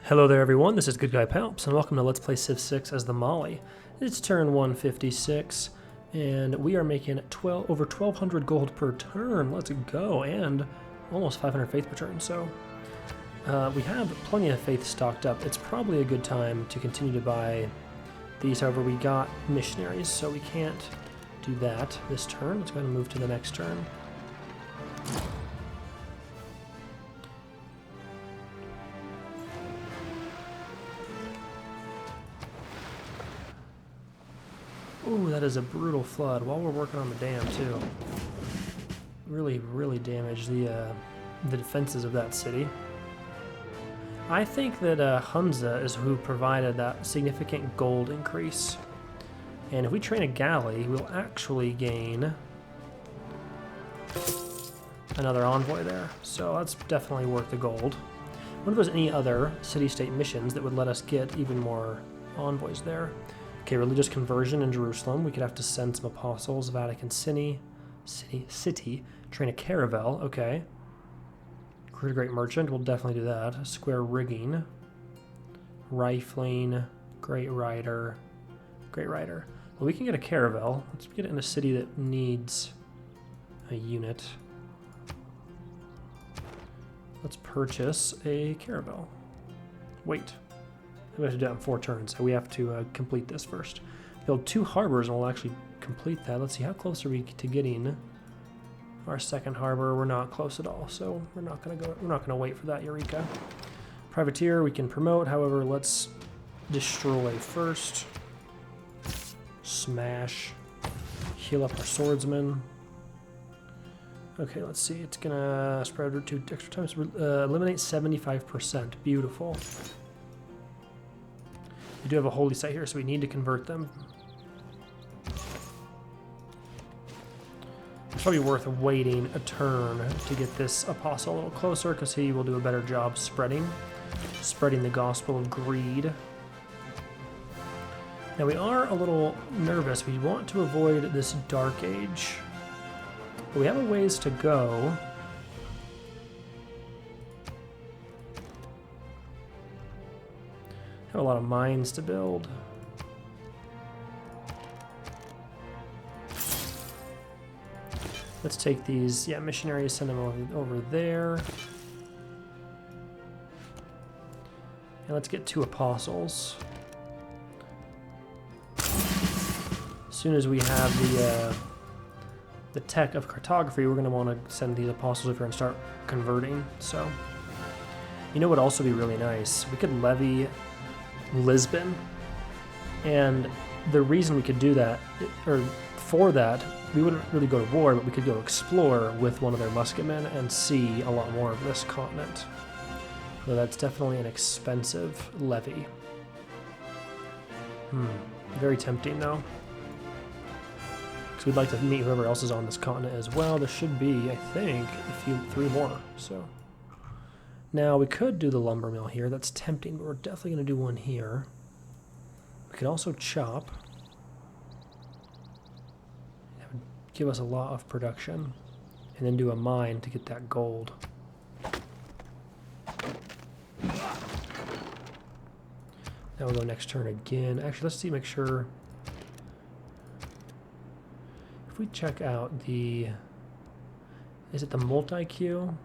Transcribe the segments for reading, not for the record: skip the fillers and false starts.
Hello there everyone, this is Good Guy Palps, and welcome to Let's Play Civ 6 as the Molly. It's turn 156, and we are making over 1,200 gold per turn. Let's go, and almost 500 faith per turn, so we have plenty of faith stocked up. It's probably a good time to continue to buy these. However, we got missionaries, so we can't do that this turn. Let's go ahead and move to the next turn. Ooh, that is a brutal flood while we're working on the dam too. Really damaged the defenses of that city. I think that Hunza is who provided that significant gold increase. And if we train a galley, we'll actually gain another envoy there. So that's definitely worth the gold. I wonder if there's any other city-state missions that would let us get even more envoys there. Okay, religious conversion in Jerusalem. We could have to send some apostles. Vatican City, train a caravel. Okay. Recruit a great merchant. We'll definitely do that. Square rigging, rifling, great rider. Well, we can get a caravel. Let's get it in a city that needs a unit. Let's purchase a caravel. Wait. We have to do that in 4 turns, so we have to complete this first. Build 2 harbors, and we'll actually complete that. Let's see, how close are we to getting our second harbor? We're not close at all, so we're not gonna wait for that Eureka. Privateer, we can promote. However, let's destroy first. Smash. Heal up our swordsman. Okay, let's see. It's gonna spread 2 extra times. Eliminate 75%. Beautiful. We do have a holy site here, so we need to convert them. It's probably worth waiting a turn to get this apostle a little closer, because he will do a better job spreading the gospel of greed. Now we are a little nervous. We want to avoid this dark age, but we have a ways to go. Have a lot of mines to build. Let's take these, missionaries, send them over there. And let's get 2 apostles. As soon as we have the tech of cartography, we're going to want to send these apostles over and start converting. So, you know what would also be really nice? We could levy Lisbon, and the reason we could do that, or for that, we wouldn't really go to war, but we could go explore with one of their musketmen and see a lot more of this continent. So that's definitely an expensive levy. Very tempting though, because we'd like to meet whoever else is on this continent as well. There should be, I think, 3 more. So now, we could do the lumber mill here. That's tempting, but we're definitely going to do one here. We could also chop. That would give us a lot of production. And then do a mine to get that gold. Now we'll go next turn again. Actually, let's see, make sure. If we check out the... Is it the multi-queue?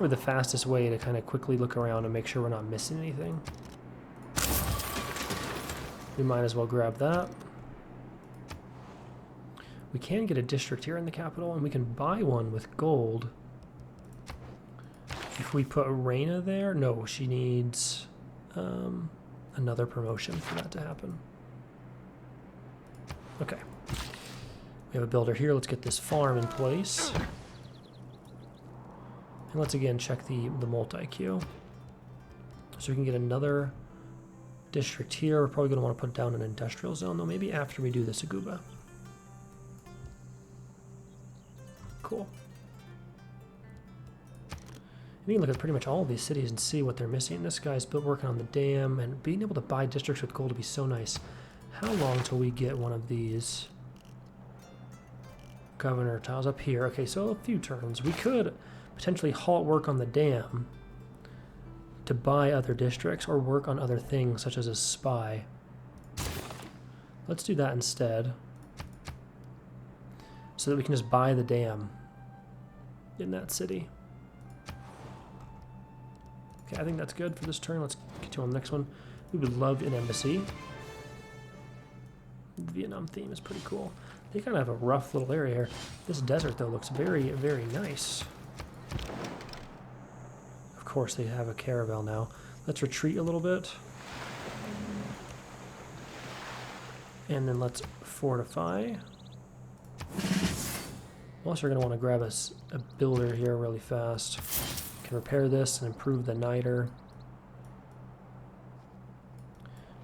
Or the fastest way to kind of quickly look around and make sure we're not missing anything. We might as well grab that. We can get a district here in the capital, and we can buy one with gold. If we put Reina there, no, she needs another promotion for that to happen. Okay. We have a builder here. Let's get this farm in place. And let's again check the multi-queue. So we can get another district here. We're probably going to want to put down an industrial zone, though, maybe after we do this Aguba. Cool. We can look at pretty much all of these cities and see what they're missing. This guy's working on the dam, and being able to buy districts with gold would be so nice. How long till we get one of these? Governor tiles up here. Okay, so a few turns. We could potentially halt work on the dam to buy other districts or work on other things such as a spy. Let's do that instead, so that we can just buy the dam in that city. Okay, I think that's good for this turn. Let's continue on the next one. We would love an embassy. The Vietnam theme is pretty cool. They kind of have a rough little area here. This desert, though, looks very, very nice. Of course, they have a caravel now. Let's retreat a little bit. And then let's fortify. Also, we're going to want to grab a builder here really fast. Can repair this and improve the niter.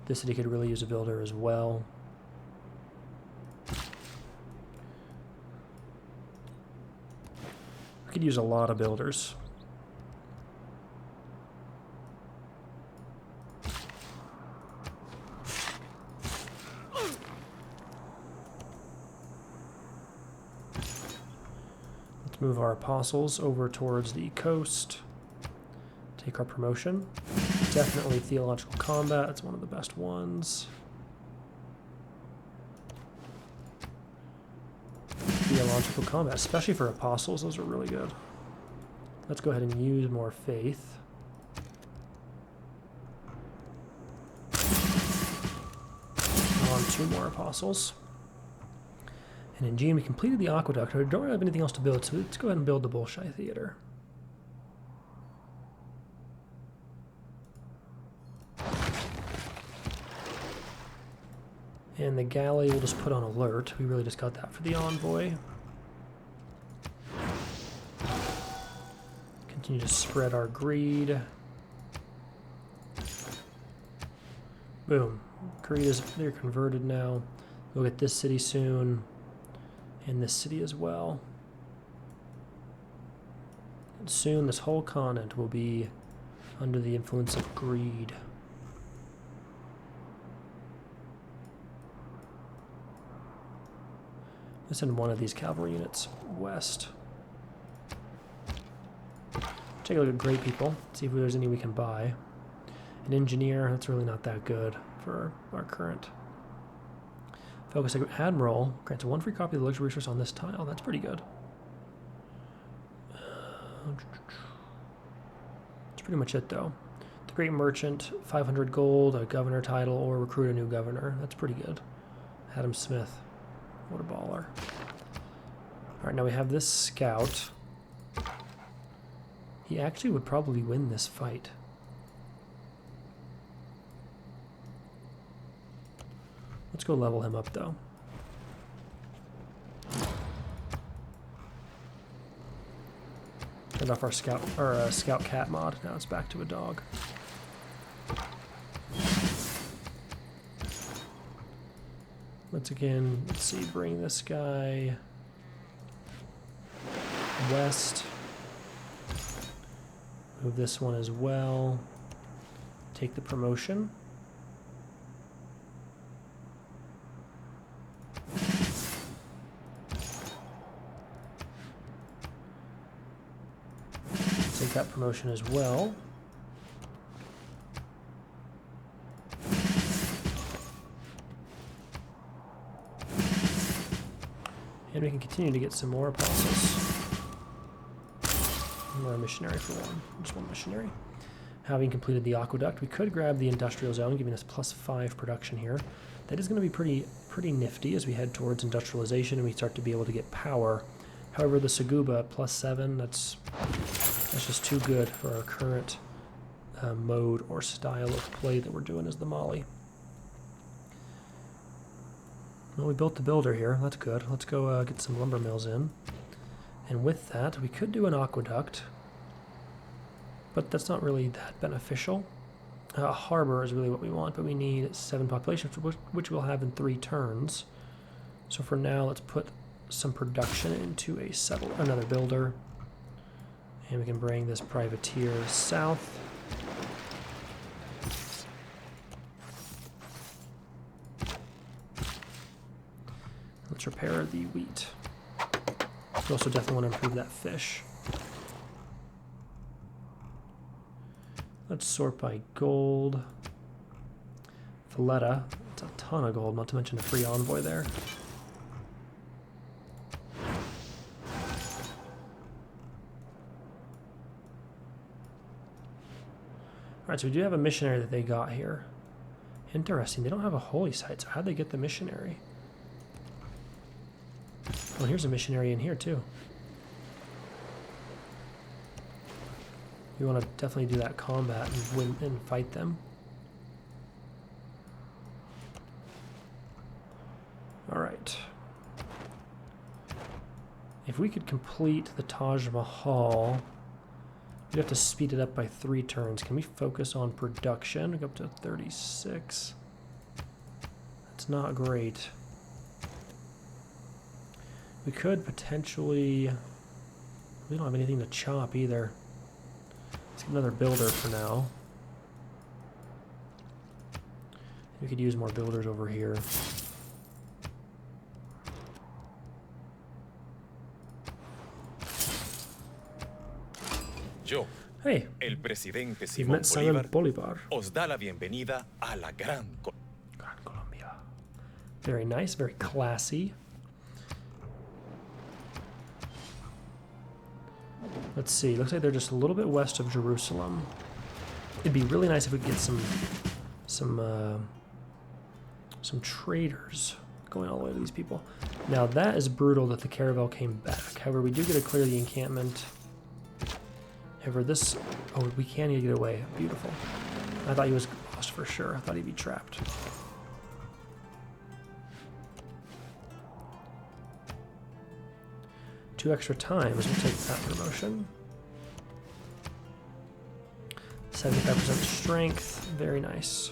This city could really use a builder as well. We could use a lot of builders. Let's move our apostles over towards the coast. Take our promotion. Definitely theological combat. It's one of the best ones. Theological combat, especially for apostles, those are really good. Let's go ahead and use more faith. On 2 more apostles. And in Gene, we completed the aqueduct. We don't have anything else to build, so let's go ahead and build the Bolshoi Theater. And the galley we'll just put on alert. We really just got that for the envoy. Continue to spread our greed. Boom. Greed is, they're converted now. We'll get this city soon. And this city as well. And soon this whole continent will be under the influence of greed. Let's send one of these cavalry units west. Take a look at great people, see if there's any we can buy. An engineer, that's really not that good for our current. Focus Admiral grants 1 free copy of the luxury resource on this tile. That's pretty good. That's pretty much it, though. The Great Merchant, 500 gold, a governor title, or recruit a new governor. That's pretty good. Adam Smith. What a baller. Alright, now we have this scout. He actually would probably win this fight. Let's go level him up, though. Turned off our scout cat mod. Now it's back to a dog. Let's see, bring this guy west. Move this one as well. Take the promotion. Take that promotion as well. And we can continue to get some more apostles. Or a missionary for one. Just one missionary. Having completed the aqueduct, we could grab the industrial zone, giving us +5 production here. That is going to be pretty nifty as we head towards industrialization and we start to be able to get power. However, the Saguba +7, that's just too good for our current mode or style of play that we're doing as the Mali. Well, we built the builder here. That's good. Let's go get some lumber mills in. And with that, we could do an aqueduct, but that's not really that beneficial. A harbor is really what we want, but we need 7 population, which we'll have in 3 turns. So for now, let's put some production into another builder. And we can bring this privateer south. Let's repair the wheat. We also definitely want to improve that fish. Let's sort by gold. Valletta, it's a ton of gold, not to mention a free envoy there. Alright, so we do have a missionary that they got here. Interesting, they don't have a holy site, so how'd they get the missionary? Well, here's a missionary in here too. You want to definitely do that combat and win and fight them. Alright. If we could complete the Taj Mahal, we'd have to speed it up by 3 turns. Can we focus on production? Go up to 36. That's not great. We could potentially... We don't have anything to chop either. Let's get another builder for now. We could use more builders over here. Yo, hey, el presidente you've Simón met Simon Bolívar, Bolivar. os da la bienvenida a la Gran Colombia. Very nice, very classy. Let's see, looks like they're just a little bit west of Jerusalem. It'd be really nice if we could get some traders going all the way to these people. Now that is brutal that the caravel came back. However, we do get to clear the encampment. However, this... Oh, we can get away. Beautiful. I thought he was lost for sure. I thought he'd be trapped. Two extra times. We'll take that promotion. 75% strength. Very nice.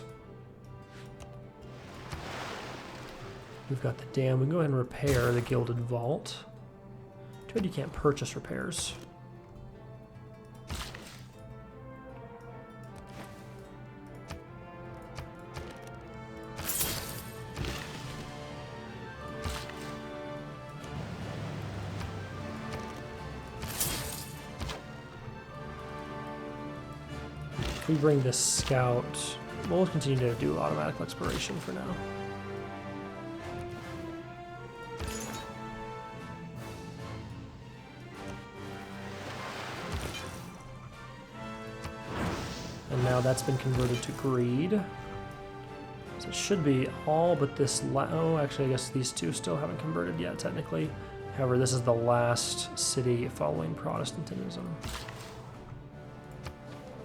We've got the dam. We can go ahead and repair the Gilded Vault. Too bad you can't purchase repairs. If we bring this scout, we'll continue to do automatic exploration for now. And now that's been converted to greed. So it should be all but this oh, actually I guess these two still haven't converted yet technically. However, this is the last city following Protestantism.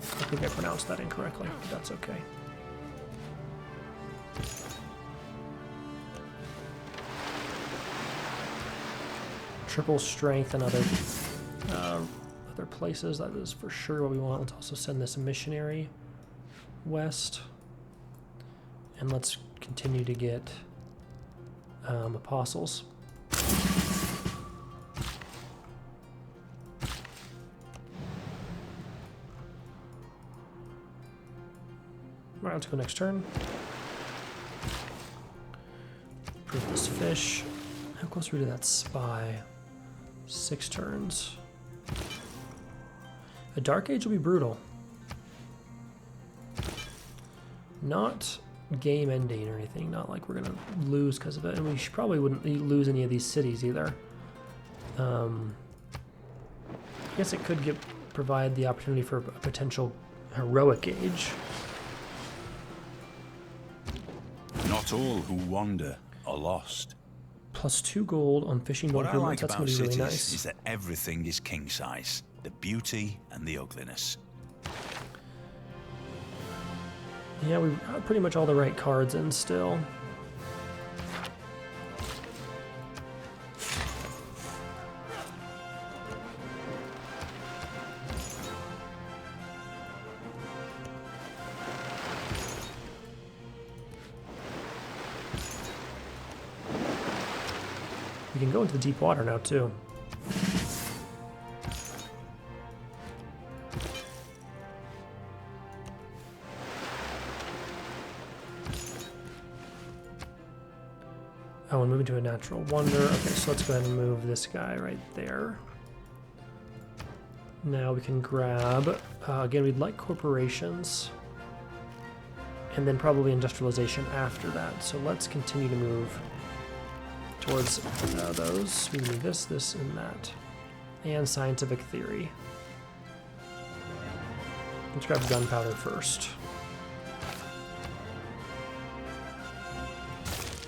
I think I pronounced that incorrectly, but that's okay. Triple strength and other places, that is for sure what we want. Let's also send this missionary west. And let's continue to get apostles. Alright, let's go next turn. Improve this fish. How close are we to that spy? 6 turns. A Dark Age will be brutal. Not game ending or anything, not like we're gonna lose because of it, and we probably wouldn't lose any of these cities either. I guess it could provide the opportunity for a potential heroic age. Not all who wander are lost. +2 gold on fishing boat What I like improvements. That's about gonna be really cities nice. is that everything is king size. The beauty and the ugliness. Yeah, we've got pretty much all the right cards in still. We can go into the deep water now too. Oh, and moving to a natural wonder. Okay, so let's go ahead and move this guy right there. Now we can grab, again, we'd like corporations, and then probably industrialization after that. So let's continue to move towards those. We need this, this, and that. And scientific theory. Let's grab gunpowder first.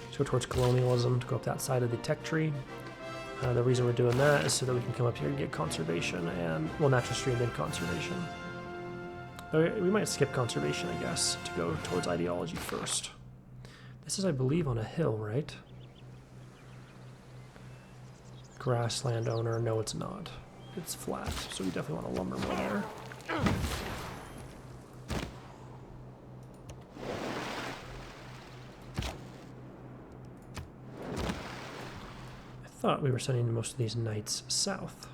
Let's go towards colonialism to go up that side of the tech tree. The reason we're doing that is so that we can come up here and get conservation and, well, natural stream, then conservation. We might skip conservation, I guess, to go towards ideology first. This is, I believe, on a hill, right? Grassland owner. No, it's not. It's flat, so we definitely want a lumber mill there. I thought we were sending most of these knights south.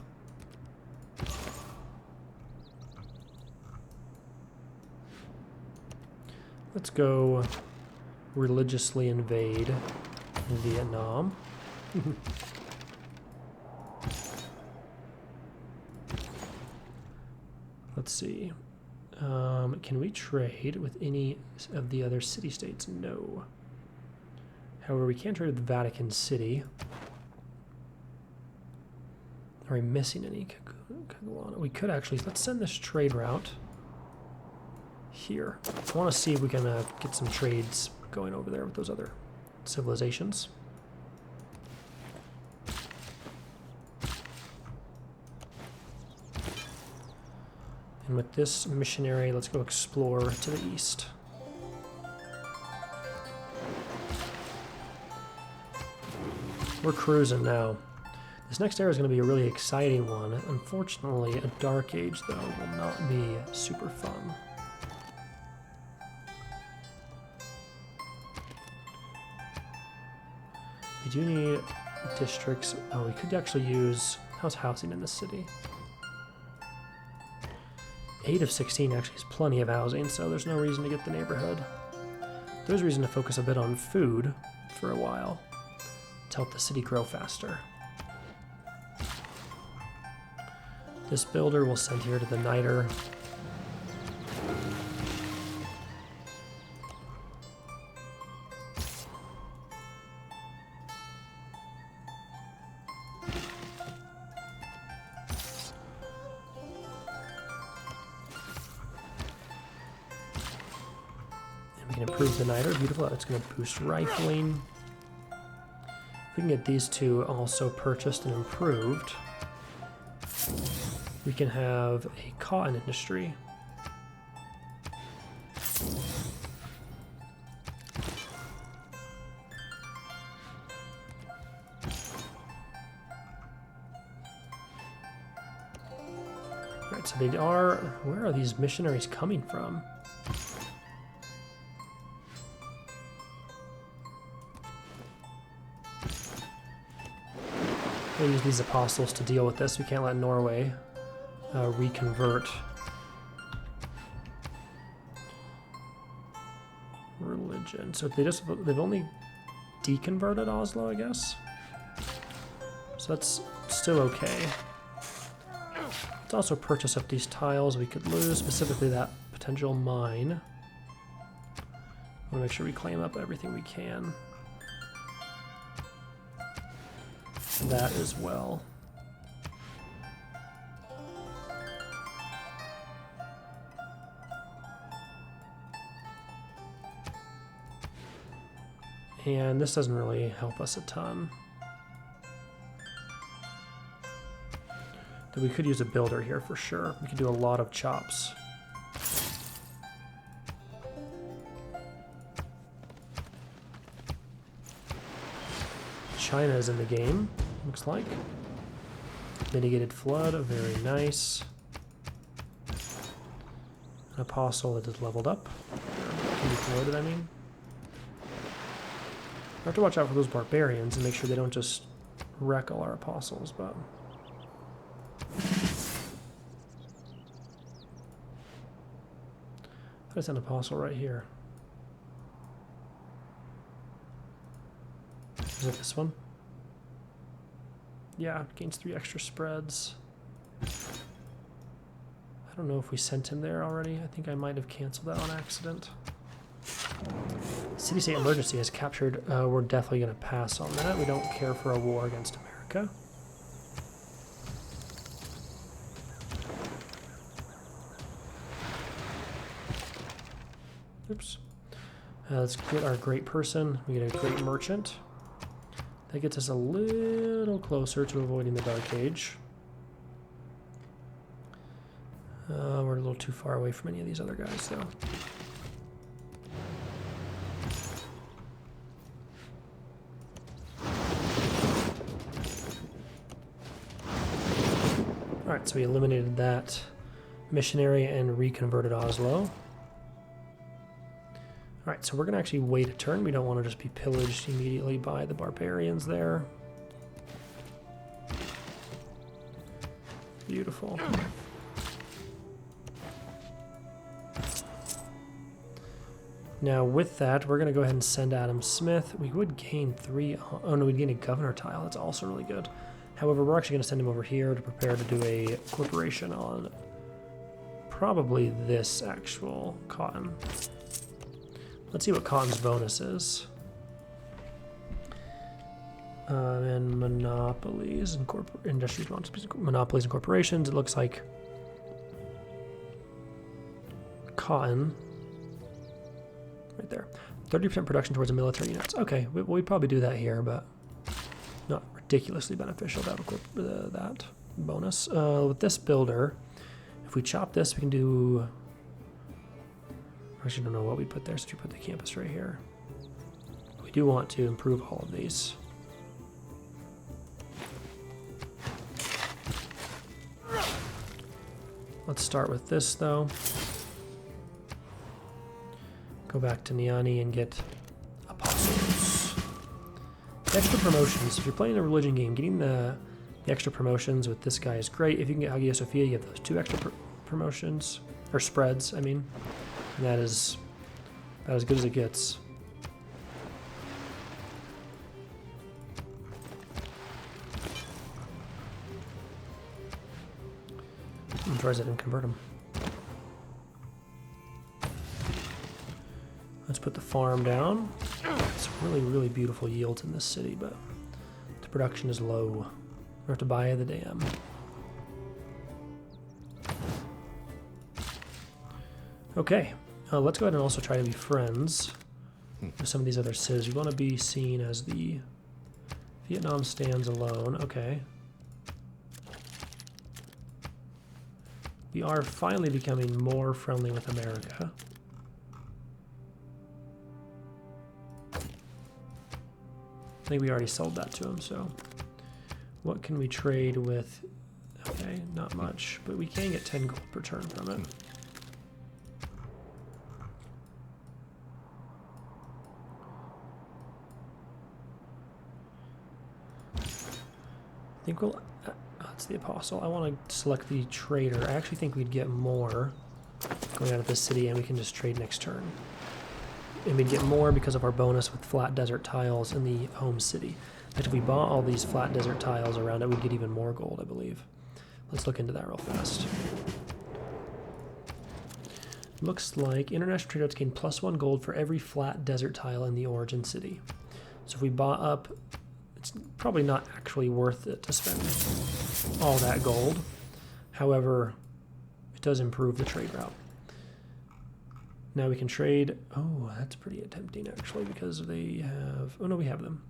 Let's go religiously invade Vietnam. Let's see. Can we trade with any of the other city-states? No. However, we can trade with the Vatican City. Are we missing any? We could actually, let's send this trade route here. I want to see if we can get some trades going over there with those other civilizations. And with this missionary, let's go explore to the east. We're cruising now. This next era is going to be a really exciting one. Unfortunately, a dark age, though, will not be super fun. We do need districts. Oh, we could actually use... How's housing in this city? 8 of 16 actually is plenty of housing, so there's no reason to get the neighborhood. There's reason to focus a bit on food for a while to help the city grow faster. This builder we'll send here to the Niter. And we can improve the Niter. Beautiful. It's going to boost rifling. If we can get these two also purchased and improved, we can have a cotton industry. Right, so they are, where are these missionaries coming from? We'll use these apostles to deal with this. We can't let Norway reconvert religion. So they've only deconverted Oslo, I guess. So that's still okay. Let's also purchase up these tiles we could lose, specifically that potential mine. I want to make sure we claim up everything we can. That as well. And this doesn't really help us a ton. But we could use a builder here for sure. We could do a lot of chops. China is in the game, looks like. Mitigated flood, very nice. An apostle that is leveled up. Can be promoted, I mean. We have to watch out for those barbarians and make sure they don't just wreck all our apostles, but... There's an apostle right here. Is it this one? Yeah, gains 3 extra spreads. I don't know if we sent him there already. I think I might have canceled that on accident. City-state emergency has captured. We're definitely going to pass on that. We don't care for a war against America. Oops. Let's get our great person. We get a great merchant. That gets us a little closer to avoiding the Dark Age. We're a little too far away from any of these other guys, though. Alright, so we eliminated that missionary and reconverted Oslo. Alright, so we're going to actually wait a turn. We don't want to just be pillaged immediately by the barbarians there. Beautiful. Now with that, we're going to go ahead and send Adam Smith. We would gain 3... Oh no, we'd gain a governor tile. That's also really good. However, we're actually going to send him over here to prepare to do a corporation on probably this actual cotton. Let's see what cotton's bonus is. And monopolies and industries, monopolies and corporations. It looks like cotton, right there. 30% production towards the military units. Okay, we'd probably do that here, but not ridiculously beneficial to have that bonus. With this builder, if we chop this, we can do... I actually don't know what we put there, so we put the campus right here. We do want to improve all of these. Let's start with this, though. Go back to Niani and get apostles. Extra promotions. If you're playing a religion game, getting the extra promotions with this guy is great. If you can get Hagia Sophia, you have those 2 extra promotions, or spreads, I mean. And that is about as good as it gets. Tries it and convert them. Let's put the farm down. It's really, really beautiful yields in this city, but the production is low. We have to buy the dam. Okay, let's go ahead and also try to be friends with some of these other cities. We want to be seen as the Vietnam stands alone. Okay. We are finally becoming more friendly with America. I think we already sold that to him, so what can we trade with? Okay, not much, but we can get 10 gold per turn from it. I think we'll... That's the apostle. I want to select the trader. I actually think we'd get more going out of this city, and we can just trade next turn. And we'd get more because of our bonus with flat desert tiles in the home city. In fact, if we bought all these flat desert tiles around it, we'd get even more gold, I believe. Let's look into that real fast. Looks like international trade routes gain +1 gold for every flat desert tile in the origin city. So if we bought up... It's probably not actually worth it to spend all that gold. However, it does improve the trade route. Now we can trade... Oh, that's pretty tempting, actually, because they have... Oh, no, we have them.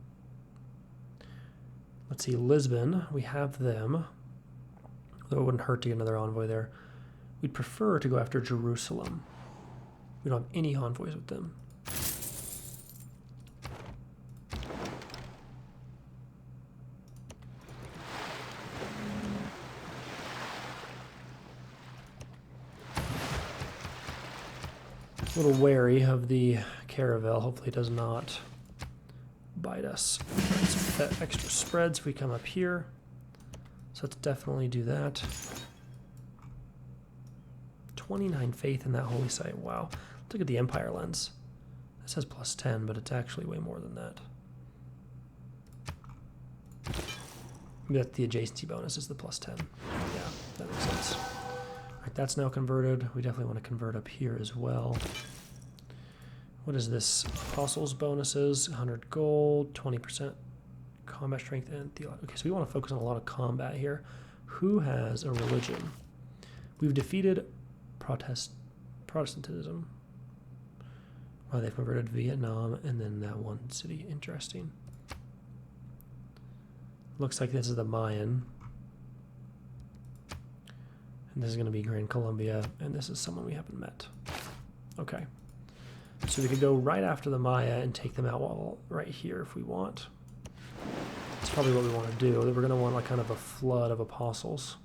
Let's see, Lisbon. We have them. Though it wouldn't hurt to get another envoy there. We'd prefer to go after Jerusalem. We don't have any envoys with them. A little wary of the caravel. Hopefully it does not bite us. Let's get extra spreads if we come up here. So let's definitely do that. 29 faith in that holy site. Wow. Let's look at the Empire lens. It says +10, but it's actually way more than that. That the adjacency bonus is the +10. Yeah, that makes sense. All right, that's now converted. We definitely want to convert up here as well. What is this? Apostles bonuses, 100 gold, 20% combat strength, and theology. Okay, so we want to focus on a lot of combat here. Who has a religion? We've defeated Protestantism. Wow, they've converted Vietnam and then that one city. Interesting. Looks like this is the Mayan. And this is going to be Grand Colombia, and this is someone we haven't met. Okay. So we could go right after the Maya and take them out while right here if we want. That's probably what we want to do. We're going to want like kind of a flood of apostles.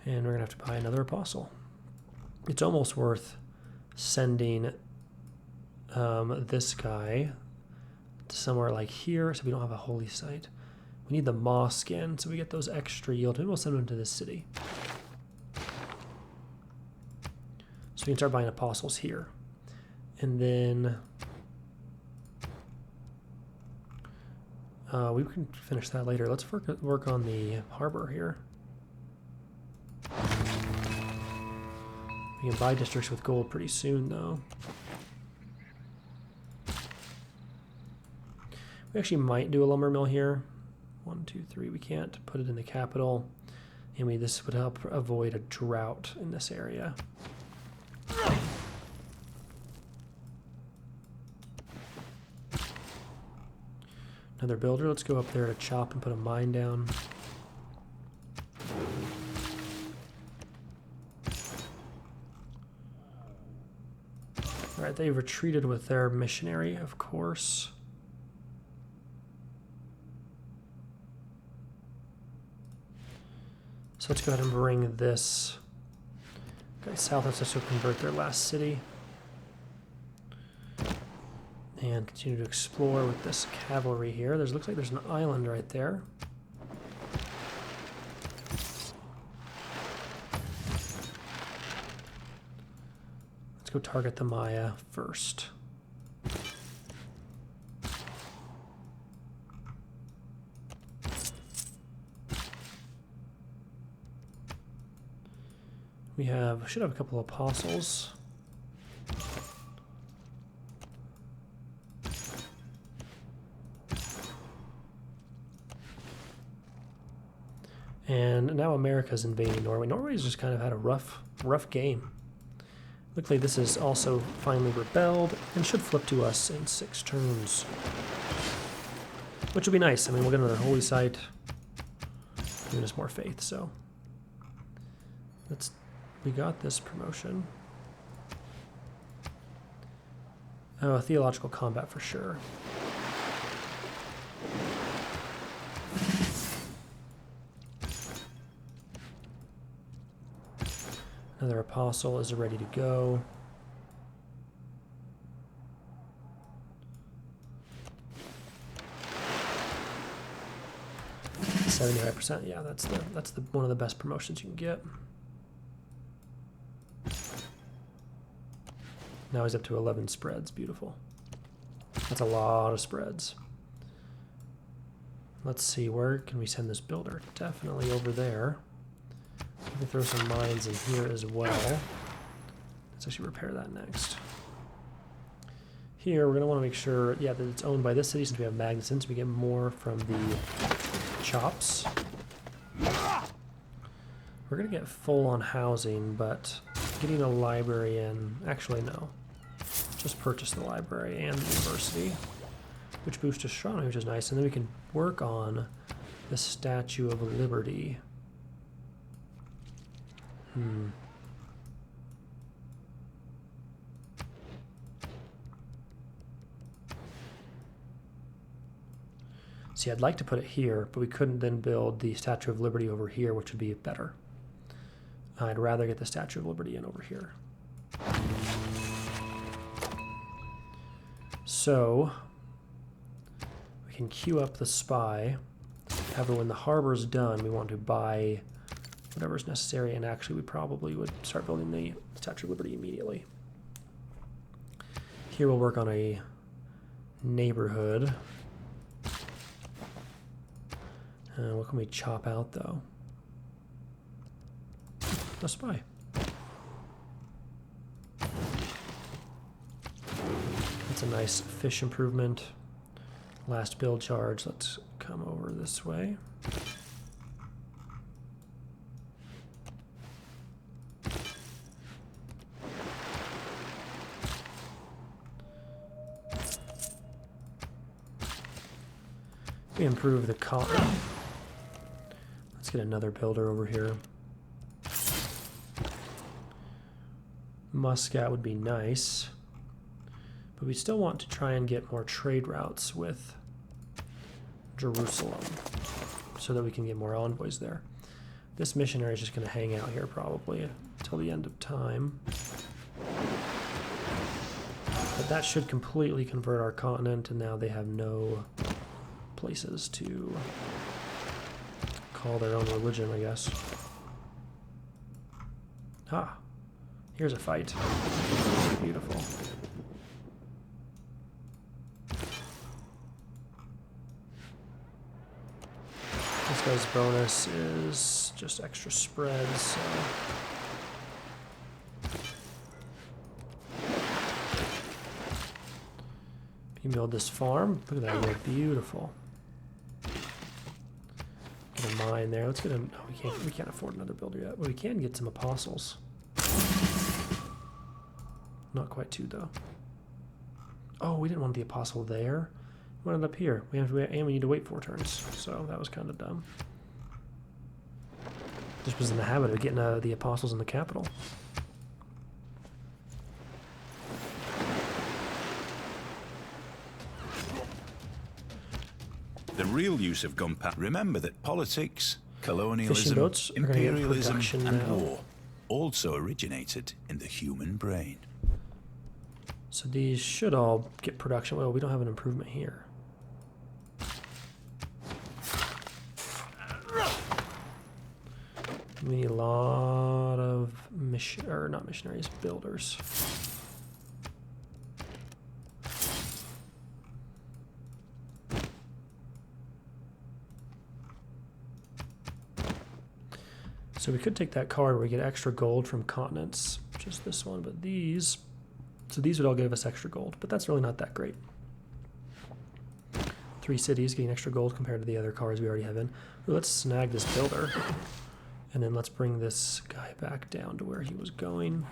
And we're going to have to buy another apostle. It's almost worth sending this guy to somewhere like here so we don't have a holy site. We need the moss skin so we get those extra yield. Maybe we'll send him to this city. So we can start buying apostles here. And then we can finish that later. Let's work on the harbor here. We can buy districts with gold pretty soon, though. We actually might do a lumber mill here. 1, 2, 3. We can't put it in the capital. And this would help avoid a drought in this area. Another builder. Let's go up there to chop and put a mine down. Alright, they retreated with their missionary, of course. So let's go ahead and bring this guy south. Let's also convert their last city. And continue to explore with this cavalry here. Looks like there's an island right there. Let's go target the Maya first. We should have a couple of apostles. And now America's invading Norway. Norway's just kind of had a rough game. Looks like this is also finally rebelled and should flip to us in 6 turns. Which will be nice. I mean, we'll get another holy site. Giving us more faith, so. We got this promotion. Oh, theological combat for sure. Another apostle is ready to go. %, yeah, that's the one of the best promotions you can get. Now he's up to 11 spreads. Beautiful. That's a lot of spreads. Let's see, where can we send this builder? Definitely over there. We can throw some mines in here as well. Let's actually repair that next. Here, we're going to want to make sure, yeah, that it's owned by this city since we have Magnuson, so we get more from the chops. We're going to get full on housing, but getting a library in, actually no. Just purchase the library and the university, which boosts astronomy, which is nice. And then we can work on the Statue of Liberty. See, I'd like to put it here, but we couldn't then build the Statue of Liberty over here, which would be better. I'd rather get the Statue of Liberty in over here. So, we can queue up the spy. However, when the harbor's done, we want to buy whatever's necessary, and actually we probably would start building the Statue of Liberty immediately. Here we'll work on a neighborhood. What can we chop out though? A spy. That's a nice fish improvement. Last build charge. Let's come over this way. We improve the cotton. Let's get another builder over here. Muscat would be nice, but we still want to try and get more trade routes with Jerusalem so that we can get more envoys there. This missionary is just going to hang out here probably until the end of time. But that should completely convert our continent, and now they have no places to call their own religion, I guess. Ah, here's a fight. Beautiful. This guy's bonus is just extra spreads, so you can build this farm. Look at that, look beautiful. Get a mine there. Let's get a. No, we can't afford another builder yet. But we can get some apostles. Not quite two though. Oh, we didn't want the apostle there. We wanted it up here. We have to wait, and we need to wait 4 turns. So that was kind of dumb. Just was in the habit of getting the apostles in the capital. The real use of gunpowder. Remember that politics, Fishing colonialism, boats are gonna get imperialism, production and now. war also originated in the human brain. So these should all get production. Well, we don't have an improvement here. We need a lot of not missionaries, builders. So we could take that card where we get extra gold from continents, just this one, but these, so these would all give us extra gold, but that's really not that great. 3 cities getting extra gold compared to the other cards we already have in. Ooh, let's snag this builder, and then let's bring this guy back down to where he was going.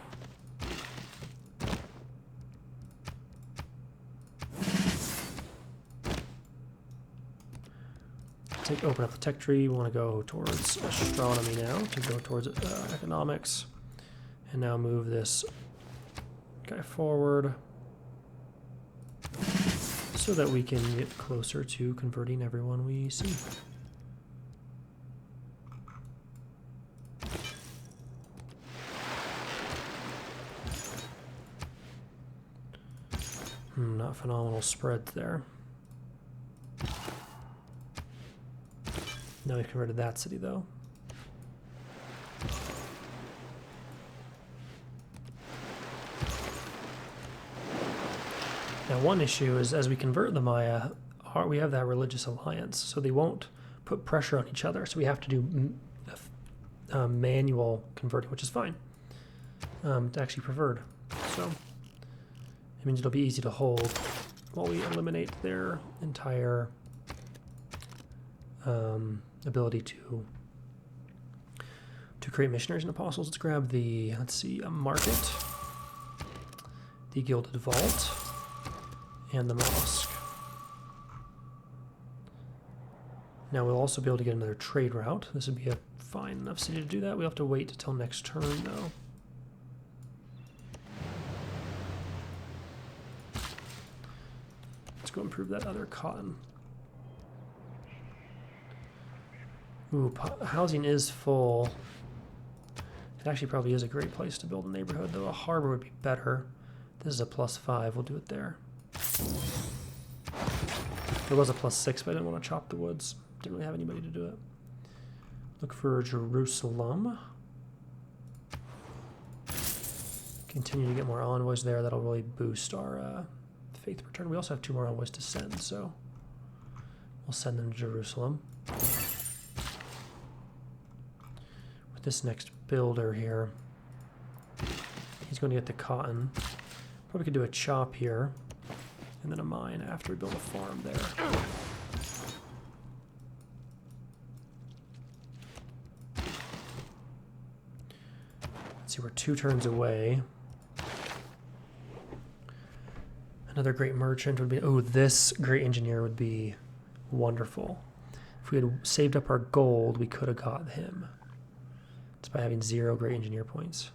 Open up the tech tree. We want to go towards astronomy now to go towards economics, and now move this guy forward so that we can get closer to converting everyone we see. Not phenomenal spread there. Now we've converted that city, though. Now, one issue is as we convert the Maya, we have that religious alliance, so they won't put pressure on each other. So we have to do manual converting, which is fine. It's actually preferred. So it means it'll be easy to hold while we eliminate their entire ability to create missionaries and apostles. Let's grab the, let's see, a market, the gilded vault, and the mosque. Now we'll also be able to get another trade route. This would be a fine enough city to do that. We'll have to wait until next turn though. Let's go improve that other cotton. Ooh, housing is full. It actually probably is a great place to build a neighborhood, though a harbor would be better. This is a +5, we'll do it there. There was a +6, but I didn't want to chop the woods. Didn't really have anybody to do it. Look for Jerusalem. Continue to get more envoys there. That'll really boost our faith return. We also have 2 more envoys to send, so we'll send them to Jerusalem. With this next builder here, he's going to get the cotton. Probably could do a chop here, and then a mine after we build a farm there. Let's see, we're 2 turns away. Another great merchant would be, oh, this great engineer would be wonderful. If we had saved up our gold, we could have got him. It's by having 0 great engineer points.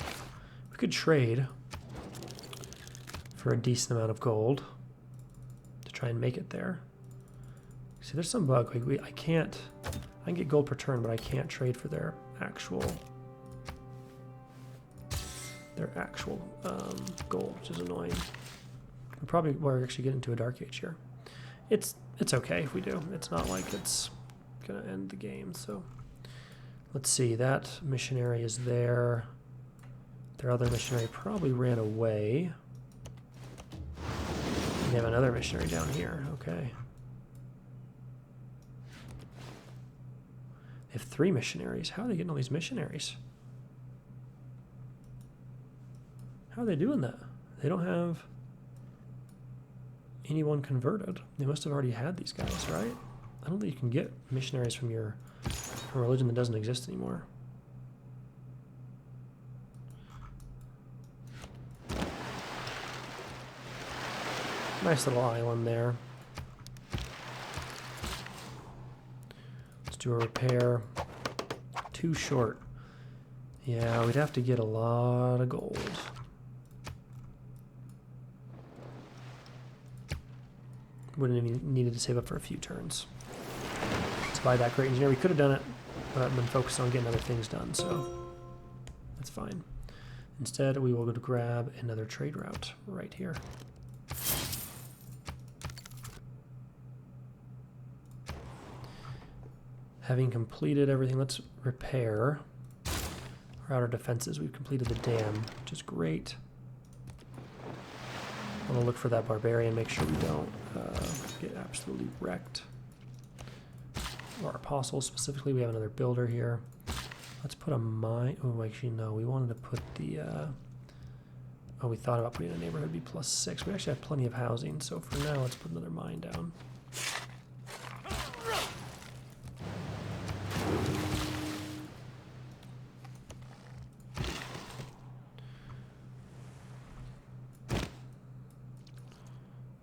We could trade for a decent amount of gold to try and make it there. See, there's some bug. I can get gold per turn, but I can't trade for their actual gold, which is annoying. We're actually getting into a dark age here. It's okay if we do. It's not like it's gonna end the game. So let's see. That missionary is there. Their other missionary probably ran away. We have another missionary down here. Okay. They have 3 missionaries. How are they getting all these missionaries? How are they doing that? They don't have anyone converted. They must have already had these guys, right? I don't think you can get missionaries from a religion that doesn't exist anymore. Nice little island there. Let's do a repair. Too short. Yeah, we'd have to get a lot of gold. Wouldn't have needed to save up for a few turns to buy that great engineer. We could have done it, but I've been focused on getting other things done, so that's fine. Instead, we will go to grab another trade route right here. Having completed everything, let's repair our outer defenses. We've completed the dam, which is great. I'm gonna look for that barbarian, make sure we don't get absolutely wrecked. Our apostles specifically, we have another builder here. Let's put a mine. Oh, actually, no, we wanted to put the. Oh, we thought about putting a neighborhood be +6. We actually have plenty of housing, so for now, let's put another mine down.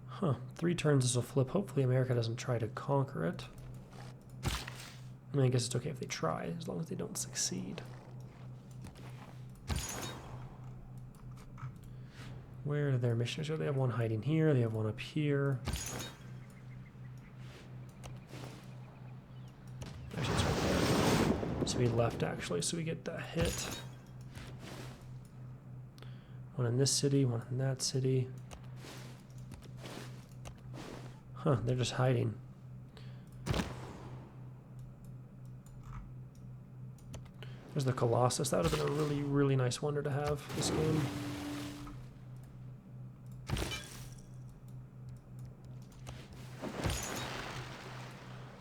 Huh, 3 turns this will flip. Hopefully America doesn't try to conquer it. I mean, I guess it's okay if they try, as long as they don't succeed. Where are their missionaries? Oh, they have one hiding here, they have one up here. Actually, it's right there. So we left, actually, so we get the hit. One in this city, one in that city. Huh, they're just hiding. There's the Colossus. That would have been a really, really nice wonder to have this game.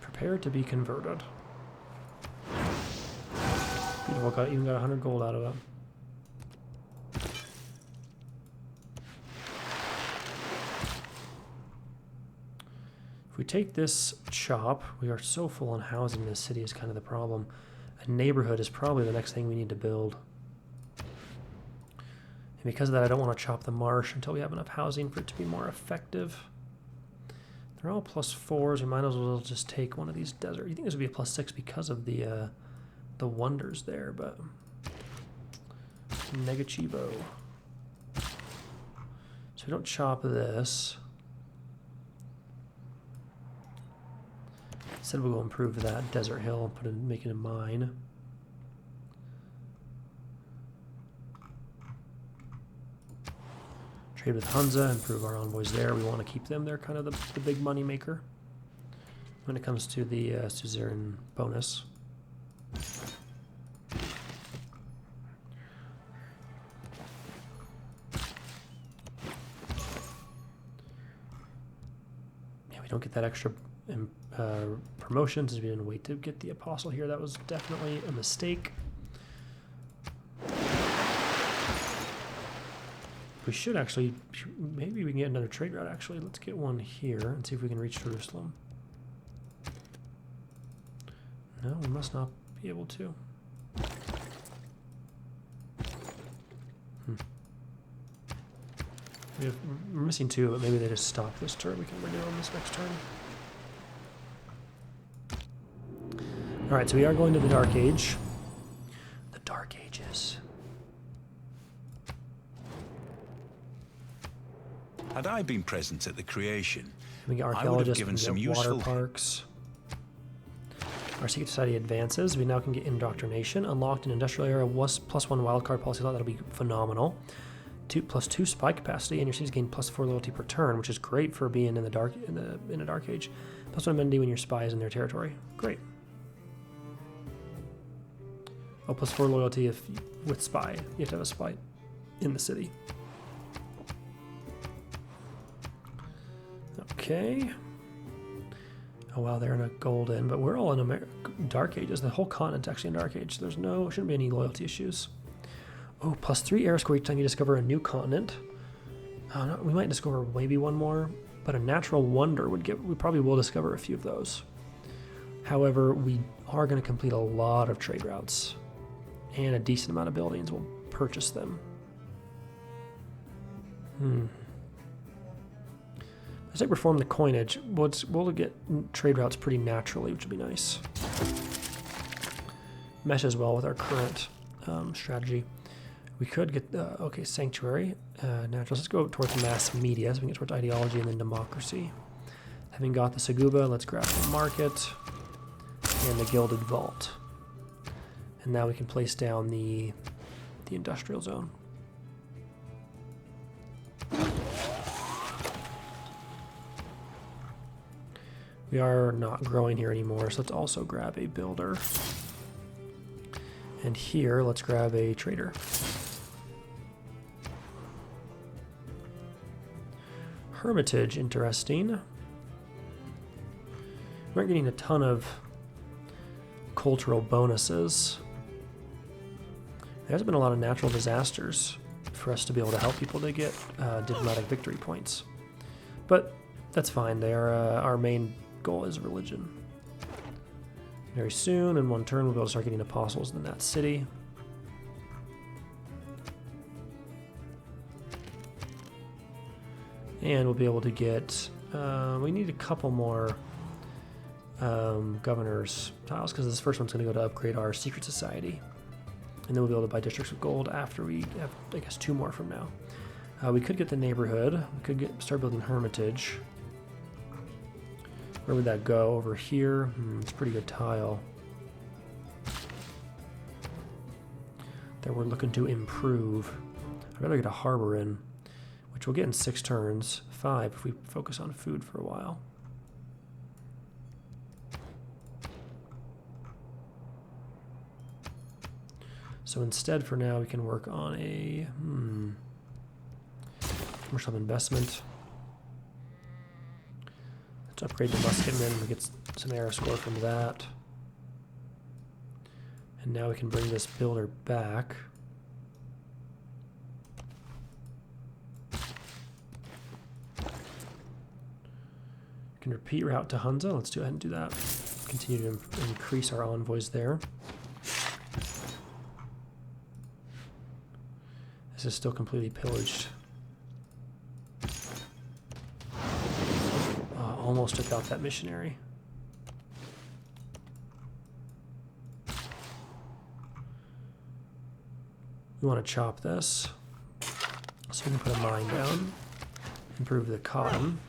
Prepare to be converted. Beautiful, even got 100 gold out of it. If we take this chop, we are so full on housing in this city is kind of the problem. A neighborhood is probably the next thing we need to build. And because of that, I don't want to chop the marsh until we have enough housing for it to be more effective. They're all +4s. We might as well just take one of these desert. You think this would be a +6 because of the wonders there, but negativo. So we don't chop this. Instead we'll go improve that desert hill and make it a mine. Trade with Hunza, improve our envoys there. We want to keep them. They're kind of the big money maker. when it comes to the suzerain bonus. Yeah, we don't get that extra promotions as we didn't wait to get the apostle here. That was definitely a mistake. We should actually, maybe we can get another trade route actually. Let's get one here and see if we can reach Jerusalem. No, we must not be able to. We're missing two, but maybe they just stopped this turn. We can renew on this next turn. Alright, so we are going to the Dark Age. The Dark Ages. Had I been present at the creation, We get I would have archaeologists, given we some get water useful... parks. Our secret society advances. We now can get indoctrination. Unlocked in industrial era was +1 wildcard policy slot. That'll be phenomenal. +2 spy capacity, and your cities gain +4 loyalty per turn, which is great for being in the dark in a dark age. +1 amenity when your spy is in their territory. Great. Oh, +4 loyalty if with spy. You have to have a spy in the city. Okay. Oh wow, they're in a golden, but we're all in Dark Ages. The whole continent's actually in Dark Age. There's shouldn't be any loyalty issues. Oh, +3 era score each time you discover a new continent. No, we might discover maybe one more, but a natural wonder we probably will discover a few of those. However, we are going to complete a lot of trade routes and a decent amount of buildings. We'll purchase them. Let's like reform the coinage. We'll get trade routes pretty naturally, which would be nice. Meshes well with our current strategy. We could get okay, sanctuary, natural. Let's go towards mass media, so we can get towards ideology and then democracy. Having got the Saguba, let's grab the market and the gilded vault, and now we can place down the industrial zone. We are not growing here anymore, so let's also grab a builder. And here, let's grab a trader. Hermitage, interesting. We aren't getting a ton of cultural bonuses. There hasn't been a lot of natural disasters for us to be able to help people to get diplomatic victory points. But that's fine. They are our main goal is religion. Very soon, in one turn, we'll be able to start getting apostles in that city. And we'll be able to get, we need a couple more governor's tiles, because this first one's going to go to upgrade our secret society. And then we'll be able to buy districts of gold after we have, I guess, 2 more from now. We could get the neighborhood. We could start building Hermitage. Where would that go? Over here? It's a pretty good tile that we're looking to improve. I'd rather get a harbor in, which we'll get in 6 turns. 5 if we focus on food for a while. So instead, for now, we can work on a commercial investment. Let's upgrade the musketman. We get some arrow score from that. And now we can bring this builder back. We can repeat route to Hunza. Let's go ahead and do that. Continue to increase our envoys there. This is still completely pillaged. Almost took out that missionary. We want to chop this. So we can put a mine down. Improve the cotton.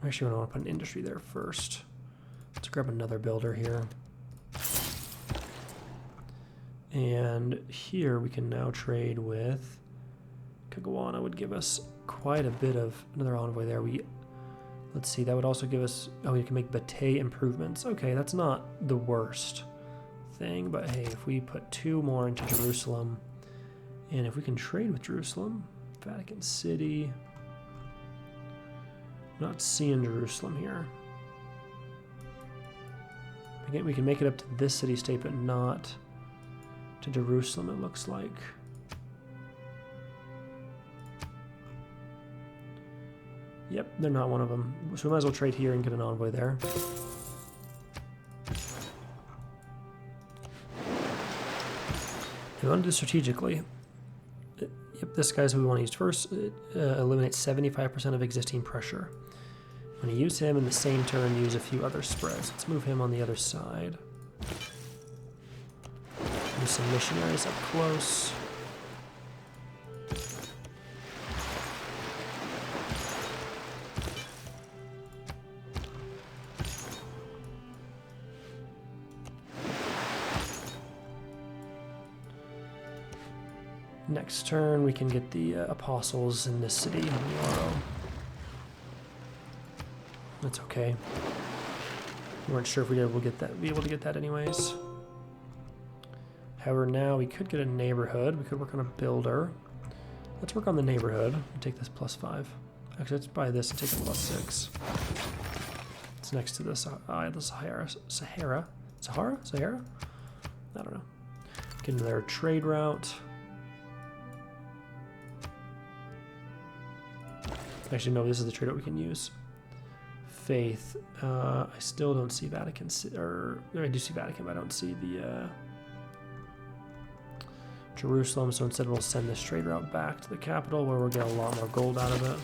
Actually, I want to put an industry there first. Let's grab another builder here. And here we can now trade with Kagawana would give us quite a bit of another envoy there. Let's see, that would also give us, oh, we can make Bate improvements. Okay, that's not the worst thing, but hey, if we put 2 more into Jerusalem, and if we can trade with Jerusalem, Vatican City, I'm not seeing Jerusalem here. Again, we can make it up to this city-state, but not to Jerusalem, it looks like. Yep, they're not one of them. So we might as well trade here and get an envoy there. We want to do strategically. Yep, this guy's who we want to use first. It eliminates 75% of existing pressure. I'm going to use him in the same turn, use a few other spreads. Let's move him on the other side. Use some missionaries up close. Next turn, we can get the apostles in this city tomorrow. That's okay. We weren't sure if we'd be able to get that anyways. However, now we could get a neighborhood. We could work on a builder. Let's work on the neighborhood. Take this +5. Actually, let's buy this and take a +6. It's next to the Sahara? I don't know. Get into their trade route. Actually, no, this is the trade route we can use. Faith. I still don't see Vatican, or I do see Vatican, but I don't see the Jerusalem. So instead, we'll send this trade route back to the capital, where we'll get a lot more gold out of it.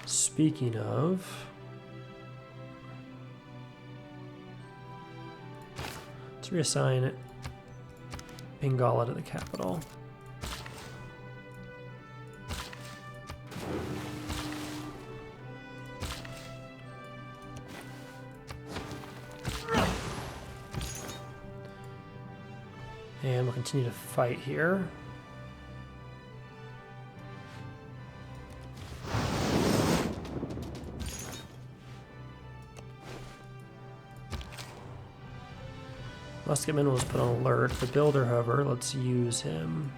Speaking of, let's reassign Bengala to the capital. And we'll continue to fight here. Musket Minerals put on alert. The builder, however, let's use him.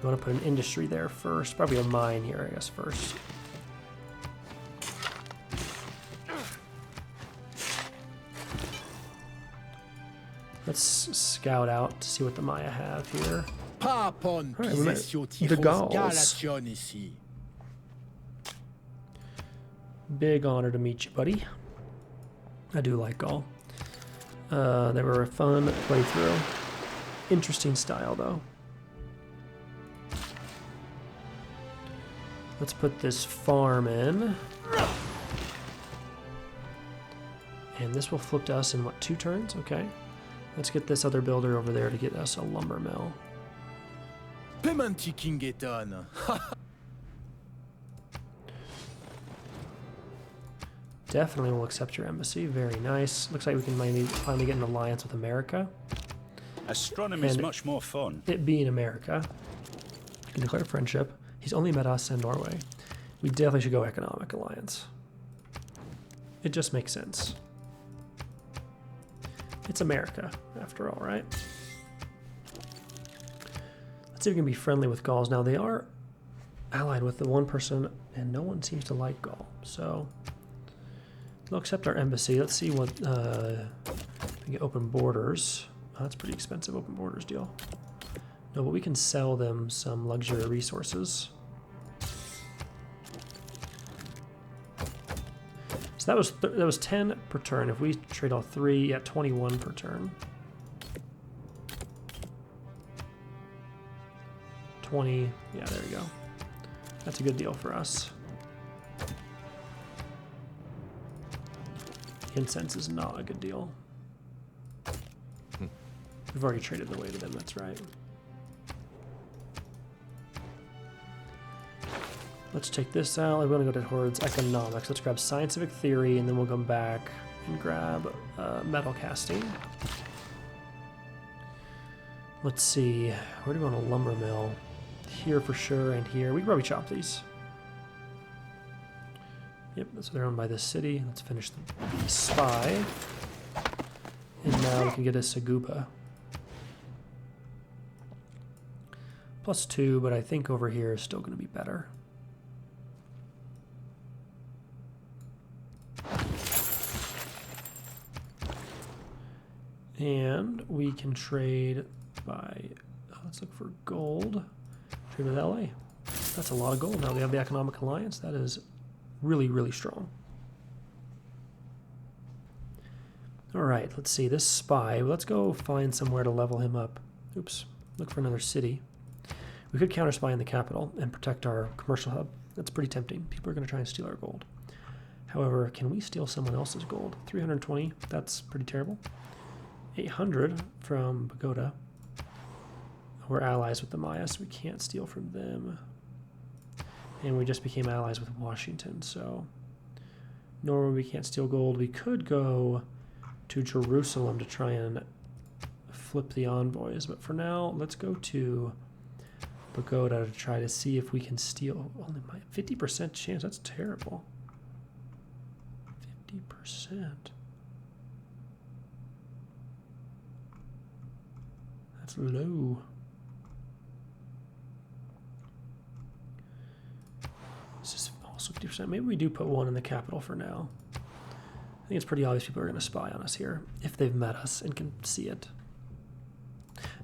We want to put an industry there first. Probably a mine here, I guess, first. Let's scout out to see what the Maya have here. Right, we met the Gauls. Big honor to meet you, buddy. I do like Gaul. They were a fun playthrough. Interesting style, though. Let's put this farm in. And this will flip to us in, what, 2 turns? Okay. Let's get this other builder over there to get us a lumber mill. Definitely will accept your embassy. Very nice. Looks like we can finally get an alliance with America. Astronomy is much more fun. It being America, we can declare friendship. He's only met us and Norway. We definitely should go economic alliance. It just makes sense. It's America, after all, right? Let's see if we can be friendly with Gauls. Now, they are allied with the one person, and no one seems to like Gaul. So, they'll accept our embassy. Let's see what... we get open borders. Oh, that's pretty expensive, open borders deal. No, but we can sell them some luxury resources. So that was 10 per turn. If we trade all 3, yeah, 21 per turn. 20, yeah, there we go. That's a good deal for us. Incense is not a good deal. We've already traded the way to them, that's right. Let's take this out. I want to go towards economics. Let's grab scientific theory, and then we'll come back and grab metal casting. Let's see. Where do we want a lumber mill? Here for sure, and here. We can probably chop these. Yep, so they're owned by this city. Let's finish the spy. And now we can get a Saguba. +2, but I think over here is still going to be better. And we can trade by, let's look for gold. Trade with LA. That's a lot of gold. Now we have the economic alliance. That is really, really strong. All right, let's see. This spy, let's go find somewhere to level him up. Oops, look for another city. We could counter spy in the capital and protect our commercial hub. That's pretty tempting. People are going to try and steal our gold. However, can we steal someone else's gold? 320, that's pretty terrible. 800 from Pagoda. We're allies with the Maya, so we can't steal from them. And we just became allies with Washington, so Norway, we can't steal gold. We could go to Jerusalem to try and flip the envoys, but for now, let's go to Pagoda to try to see if we can steal. Only my 50% chance, that's terrible. 50%. That's low. This is also 50%. Maybe we do put one in the capital for now. I think it's pretty obvious people are going to spy on us here if they've met us and can see it.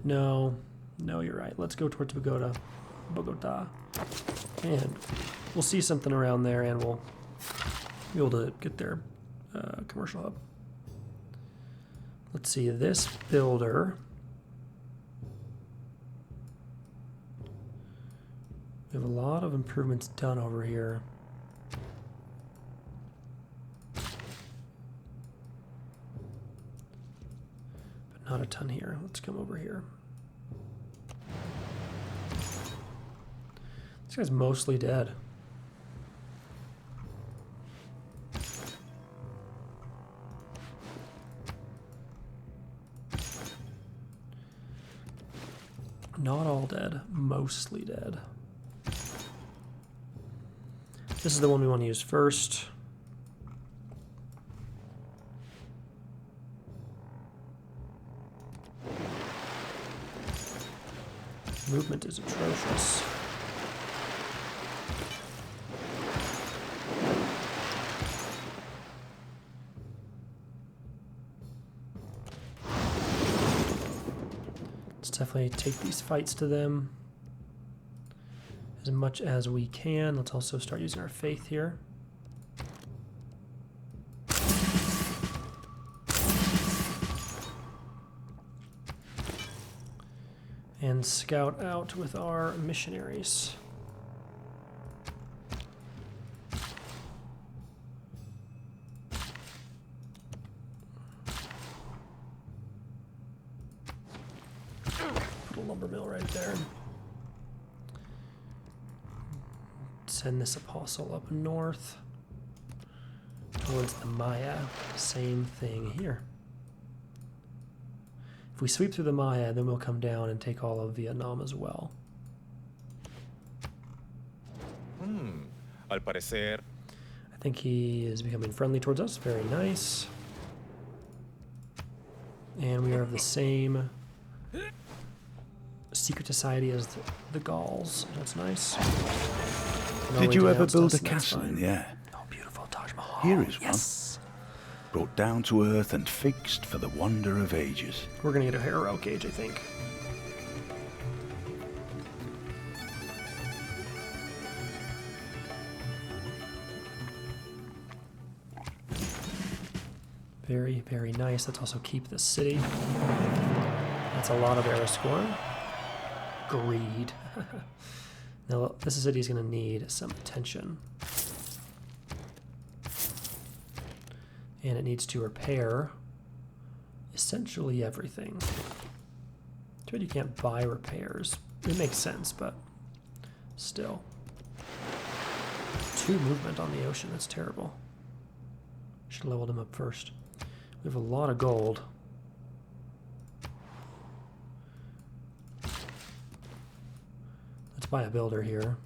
No, you're right. Let's go towards Bogota. And we'll see something around there and we'll be able to get their commercial hub. Let's see, this builder. We have a lot of improvements done over here. But not a ton here. Let's come over here. This guy's mostly dead. Not all dead, mostly dead. This is the one we want to use first. Movement is atrocious. Let's definitely take these fights to them as much as we can. Let's also start using our faith here. And scout out with our missionaries. Put a lumber mill right there. Send this apostle up north towards the Maya. Same thing here. If we sweep through the Maya, then we'll come down and take all of Vietnam as well. Al parecer. I think he is becoming friendly towards us. Very nice. And we are of the same secret society as the Gauls. That's nice. Did you ever build a us, castle in the air? Oh, beautiful Taj Mahal. Here is yes. one. Brought down to earth and fixed for the wonder of ages. We're going to get a heroic age, I think. Very, very nice. Let's also keep the city. That's a lot of era score. Greed. Now, this city is going to need some attention. And it needs to repair essentially everything. Too bad you can't buy repairs. It makes sense, but still. 2 movement on the ocean, that's terrible. Should have leveled him up first. We have a lot of gold. buy a builder here.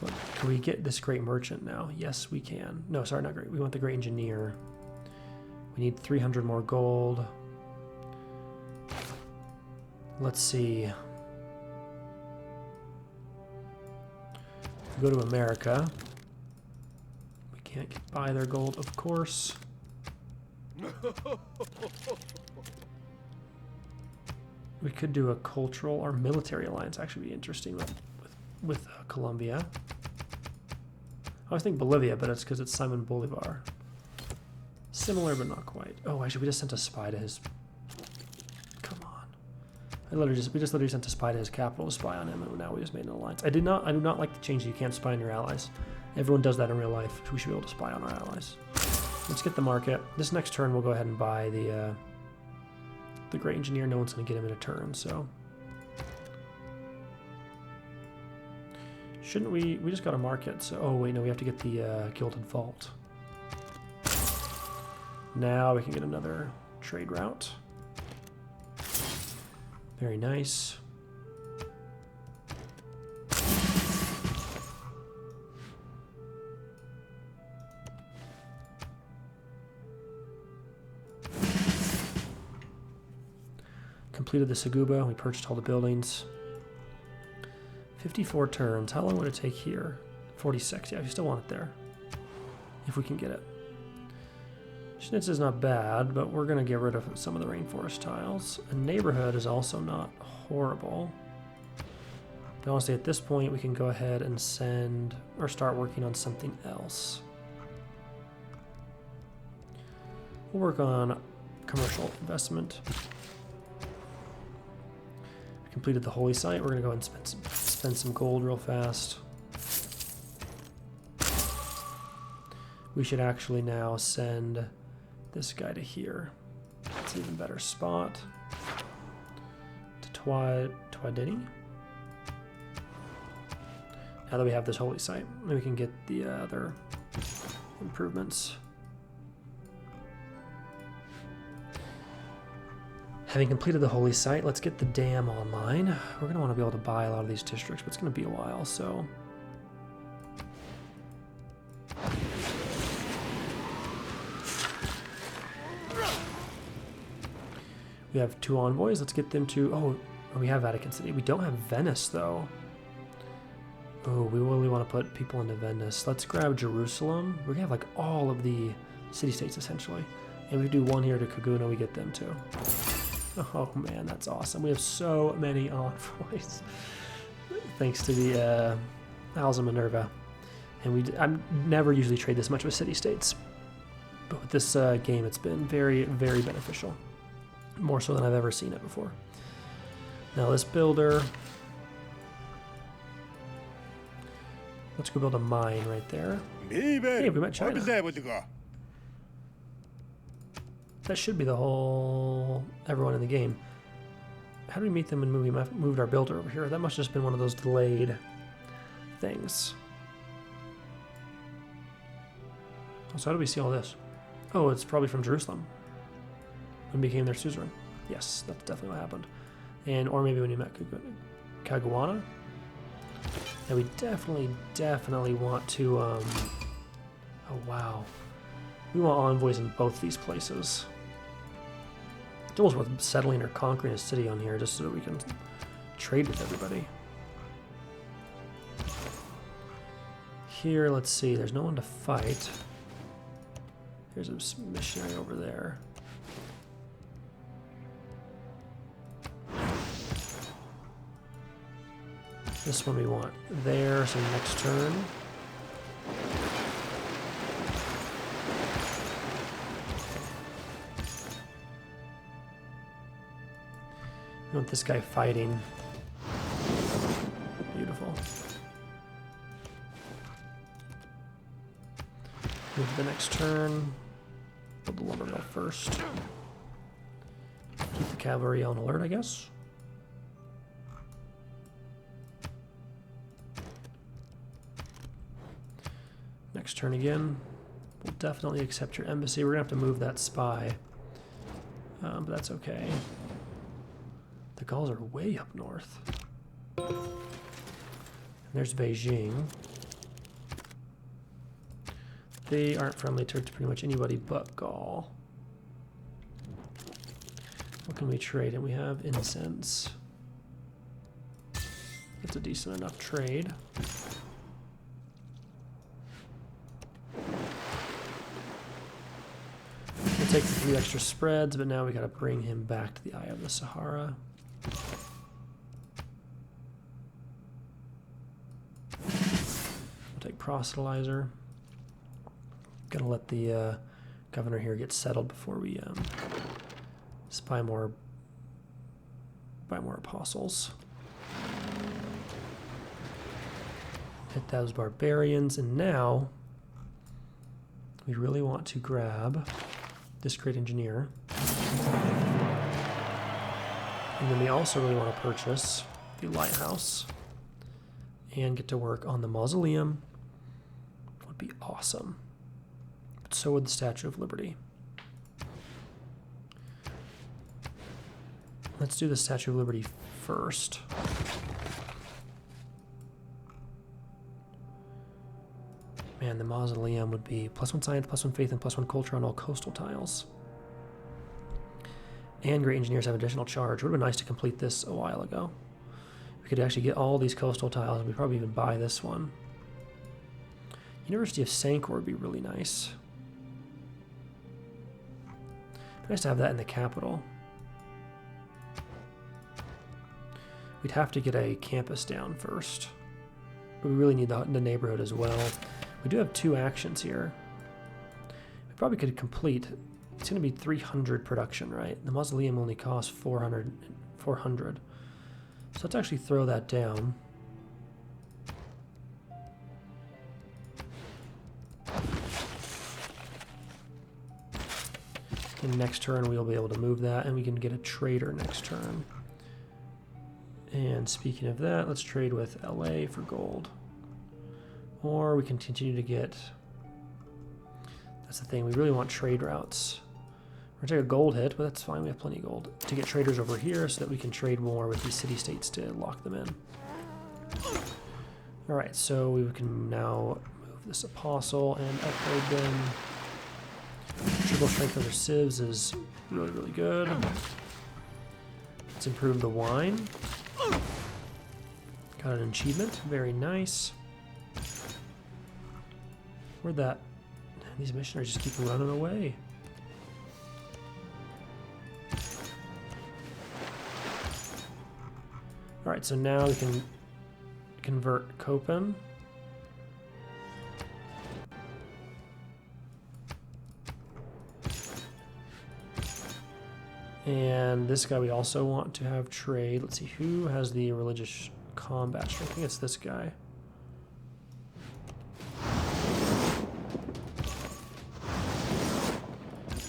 Look, can we get this great merchant now? Yes, we can. No, sorry, not great. We want the great engineer. We need 300 more gold. Let's see. If we go to America, we can't buy their gold, of course. We could do a cultural or military alliance. Actually, be interesting with Colombia. I always think Bolivia, but it's because it's Simon Bolivar. Similar, but not quite. Oh, actually, we just sent a spy to his. Come on, we just literally sent a spy to his capital to spy on him, and now we just made an alliance. I do not like the change that you can't spy on your allies. Everyone does that in real life. We should be able to spy on our allies. Let's get the market. This next turn, we'll go ahead and buy the great engineer. No one's going to get him in a turn, so. Shouldn't we? We just got a market, so. Oh, wait, no, we have to get the Gilded Vault. Now we can get another trade route. Very nice. Completed the Seguba. We purchased all the buildings. 54 turns. How long would it take here? 46. Yeah, we still want it there. If we can get it. Schnitz is not bad, but we're going to get rid of some of the rainforest tiles. A neighborhood is also not horrible. But honestly, at this point, we can go ahead and send or start working on something else. We'll work on commercial investment. Completed the holy site. We're going to go ahead and spend some gold real fast. We should actually now send this guy to here. It's an even better spot. To Deity. Now that we have this holy site, we can get the other improvements. Having completed the holy site, let's get the dam online. We're going to want to be able to buy a lot of these districts, but it's going to be a while, so. We have 2 envoys. Let's get them to. Oh, we have Vatican City. We don't have Venice, though. Oh, we really want to put people into Venice. Let's grab Jerusalem. We have like all of the city-states, essentially. And we do one here to Kaguna, we get them too. Oh man, that's awesome. We have so many envoys. Thanks to the Owls of Minerva. And I never usually trade this much with city-states. But with this game, it's been very, very beneficial. More so than I've ever seen it before. Now this builder. Let's go build a mine right there. Hey, we met China. That should be the whole everyone in the game. How do we meet them and we moved our builder over here? That must have just been one of those delayed things. So how do we see all this? Oh, it's probably from Jerusalem. When we became their suzerain. Yes, that's definitely what happened. Or maybe when you met Caguana. And we definitely want to oh wow. We want envoys in both these places. It's almost worth settling or conquering a city on here just so that we can trade with everybody. Here, let's see, there's no one to fight. Here's a missionary over there. This one we want there, so next turn. We want this guy fighting. Beautiful. Move to the next turn. Build the lumber mill first. Keep the cavalry on alert, I guess. Next turn again. We'll definitely accept your embassy. We're gonna have to move that spy. but that's okay. The Gauls are way up north. And there's Beijing. They aren't friendly to pretty much anybody but Gaul. What can we trade? And we have incense. It's a decent enough trade. We'll take the 3 extra spreads, but now we gotta bring him back to the Eye of the Sahara. We'll take proselytizer. Gotta let the governor here get settled before we buy more apostles. Hit those barbarians, and now we really want to grab this great engineer. And then we also really want to purchase the lighthouse and get to work on the mausoleum. Would be awesome. But so would the Statue of Liberty. Let's do the Statue of Liberty first. Man, the mausoleum would be +1 science, +1 faith, and +1 culture on all coastal tiles. And great engineers have additional charge. Would have been nice to complete this a while ago. We could actually get all these coastal tiles, and we'd probably even buy this one. University of Sankor would be really nice. Nice to have that in the capital. We'd have to get a campus down first. But we really need the neighborhood as well. We do have 2 actions here. We probably could complete. It's going to be 300 production, right? The mausoleum only costs 400. So let's actually throw that down. And next turn we'll be able to move that, and we can get a trader next turn. And speaking of that, let's trade with LA for gold. Or we can continue to get... That's the thing, we really want trade routes. We're going to take a gold hit, but that's fine, we have plenty of gold. To get traders over here so that we can trade more with these city-states to lock them in. Alright, so we can now move this apostle and upgrade them. Triple strength of their civs is really, really good. Let's improve the wine. Got an achievement, very nice. Where'd that... These missionaries just keep running away. Alright, so now we can convert Copen. And this guy we also want to have trade. Let's see, who has the religious combat strength? I think it's this guy.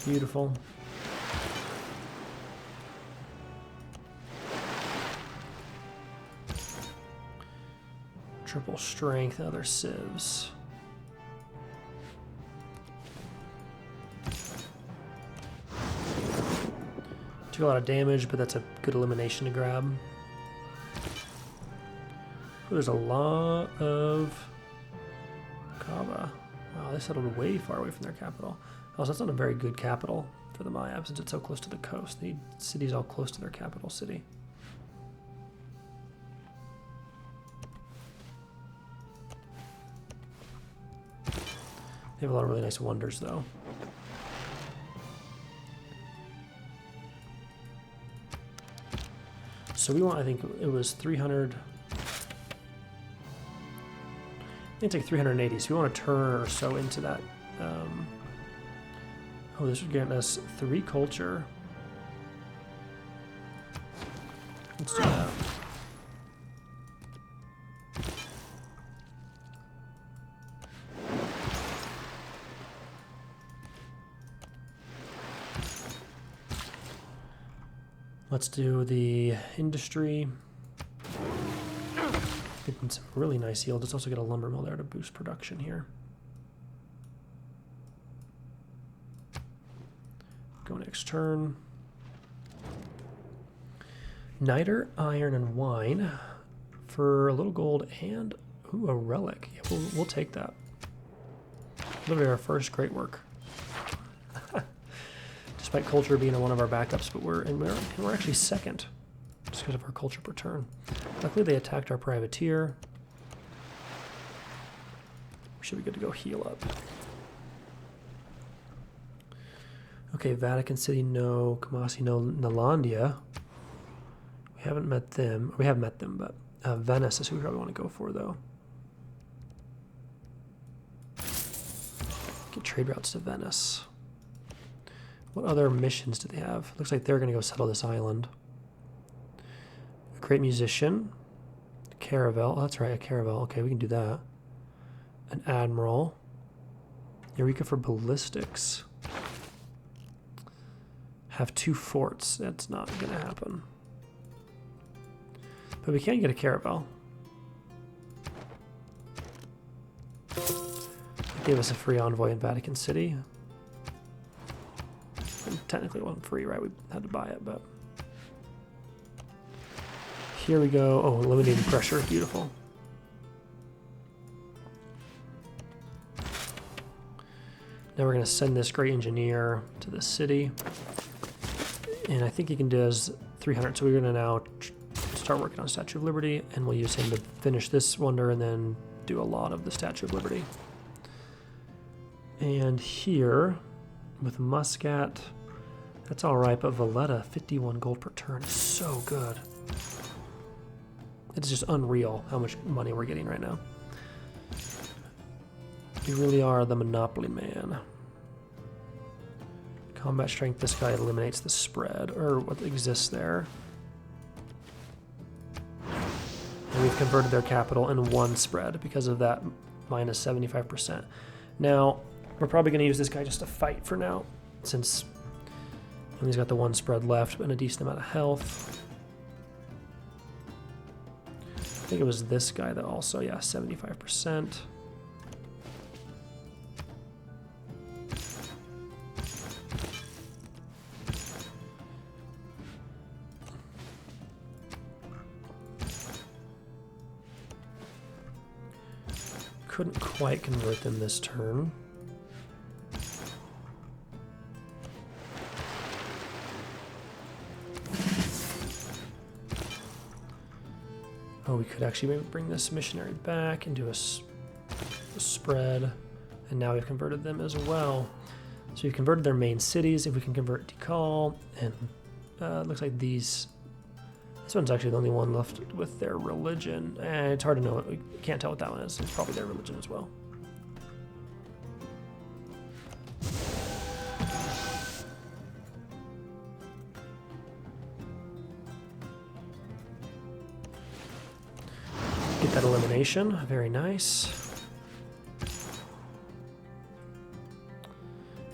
Beautiful. Triple strength, other civs. Took a lot of damage, but that's a good elimination to grab. Oh, there's a lot of Kava. Wow, they settled way far away from their capital. Oh, so that's not a very good capital for the Mayab since it's so close to the coast. They need cities all close to their capital city. They have a lot of really nice wonders, though. So we want, I think it was 300. I think it's like 380, so we want to turn or so into that. Oh, this would get us 3 culture. Let's do that. Let's do the industry. Getting some really nice yield. Let's also get a lumber mill there to boost production here. Go next turn. Niter, iron, and wine for a little gold and ooh, a relic. Yeah, we'll take that. Literally our first great work. Despite culture being one of our backups, but we're actually second, just because of our culture per turn. Luckily, they attacked our privateer. We should be good to go heal up. Okay, Vatican City, no. Kamasi, no. Nalandia. We haven't met them. We have met them, but Venice is who we probably want to go for, though. Get trade routes to Venice. What other missions do they have? Looks like they're going to go settle this island. A great musician. A caravel. Oh, that's right, a caravel. Okay, we can do that. An admiral. Eureka for ballistics. Have 2 forts. That's not going to happen. But we can get a caravel. Gave us a free envoy in Vatican City. And technically it wasn't free, right? We had to buy it, but... Here we go. Oh, eliminating pressure. Beautiful. Now we're going to send this great engineer to the city. And I think he can do us 300. So we're going to now start working on Statue of Liberty. And we'll use him to finish this wonder and then do a lot of the Statue of Liberty. And here, with Muscat, that's all right, but Valletta, 51 gold per turn is so good. It's just unreal how much money we're getting right now. We really are the Monopoly man. Combat strength, this guy eliminates the spread, or what exists there. And we've converted their capital in 1 spread because of that minus 75%. Now, we're probably going to use this guy just to fight for now, since he's got the 1 spread left and a decent amount of health. I think it was this guy that also, yeah, 75%. Couldn't quite convert them this turn. Oh, we could actually maybe bring this missionary back and do a spread. And now we've converted them as well. So we've converted their main cities. If we can convert Tikal, and it looks like this one's actually the only one left with their religion. It's hard to know. We can't tell what that one is. It's probably their religion as well. Get that elimination. Very nice.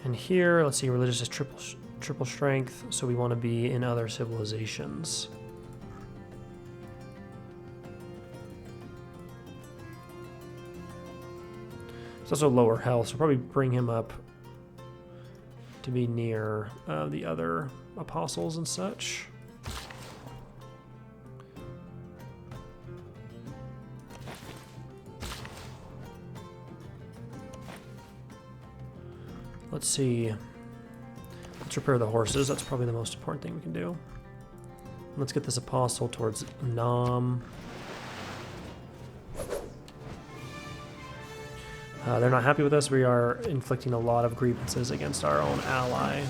And here, let's see, religious is triple strength, so we want to be in other civilizations. It's also lower health, so probably bring him up to be near the other apostles and such. Let's see. Let's repair the horses. That's probably the most important thing we can do. Let's get this apostle towards Nam. They're not happy with us. We are inflicting a lot of grievances against our own ally.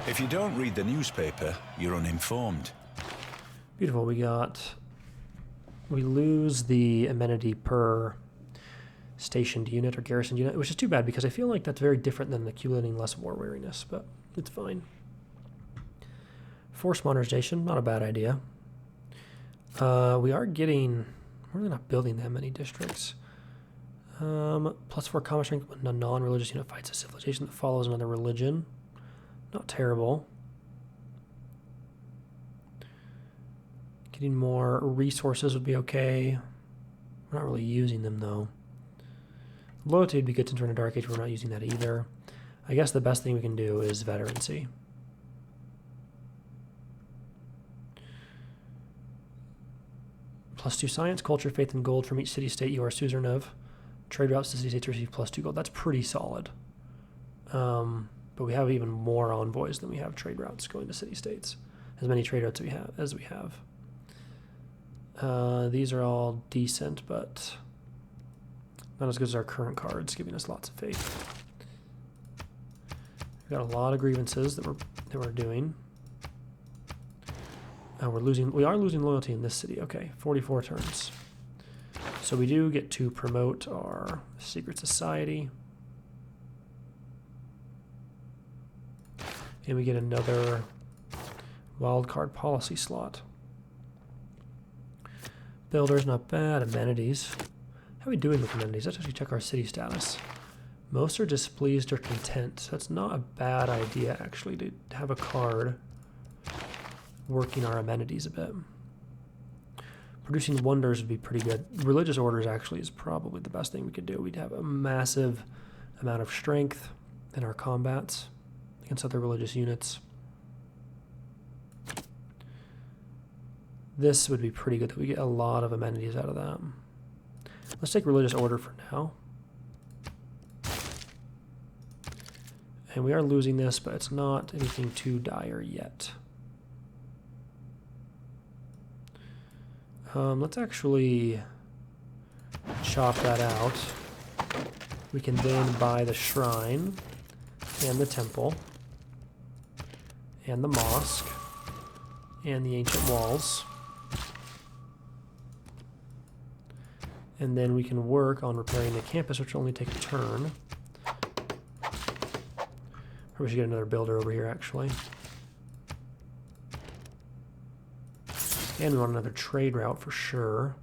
If you don't read the newspaper, you're uninformed. Beautiful. We lose the amenity per stationed unit or garrisoned unit, which is too bad because I feel like that's very different than accumulating less war weariness, but it's fine. Forced modernization, not a bad idea. We are getting, we're really not building that many districts. +4 combat strength when a non-religious unit fights a civilization that follows another religion. Not terrible. Getting more resources would be okay. We're not really using them though. Loyalty would be good to turn a Dark Age, we're not using that either. I guess the best thing we can do is veterancy. +2 science, culture, faith, and gold from each city-state you are suzerain of. Trade routes to city-states receive +2 gold. That's pretty solid. But we have even more envoys than we have trade routes going to city-states. As many trade routes as we have. These are all decent, but not as good as our current cards, giving us lots of faith. We've got a lot of grievances that we're doing. We are losing loyalty in this city. Okay, 44 turns. So we do get to promote our secret society. And we get another wildcard policy slot. Builders, not bad. Amenities. How are we doing with amenities? Let's actually check our city status. Most are displeased or content. So that's not a bad idea, actually, to have a card working our amenities a bit. Producing wonders would be pretty good. Religious orders actually is probably the best thing we could do. We'd have a massive amount of strength in our combats against other religious units. This would be pretty good that we get a lot of amenities out of that. Let's take religious order for now. And we are losing this, but it's not anything too dire yet. Let's actually chop that out. We can then buy the shrine and the temple and the mosque and the ancient walls. And then we can work on repairing the campus, which will only take a turn. Or we should get another builder over here, actually. And we want another trade route for sure.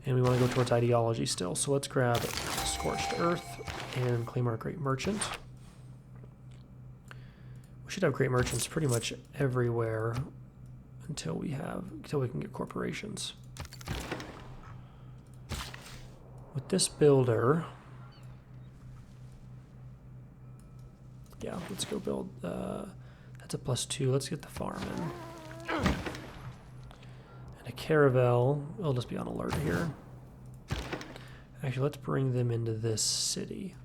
And we want to go towards ideology still. So let's grab Scorched Earth and claim our Great Merchant. We should have Great Merchants pretty much everywhere until we can get corporations. With this builder, yeah, let's go build, that's a +2. Let's get the farm in. And a caravel, we'll just be on alert here. Actually, let's bring them into this city.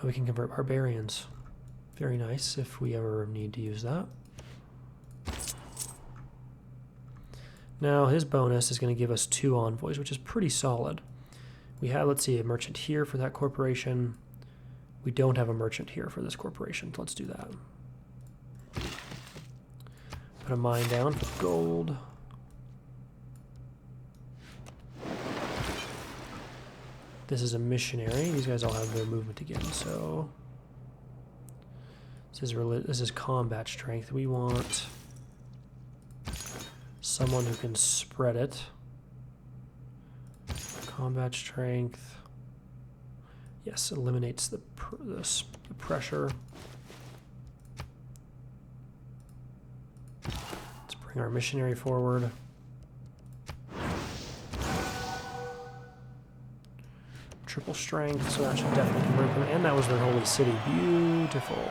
Oh, we can convert barbarians. Very nice if we ever need to use that. Now, his bonus is going to give us 2 envoys, which is pretty solid. We have, let's see, a merchant here for that corporation. We don't have a merchant here for this corporation, so let's do that. Put a mine down for gold. This is a missionary. These guys all have their movement again, so this is combat strength. We want someone who can spread it. Combat strength. Yes, eliminates the pressure. Let's bring our missionary forward. Triple strength, so that should definitely convert them. And that was their holy city. Beautiful.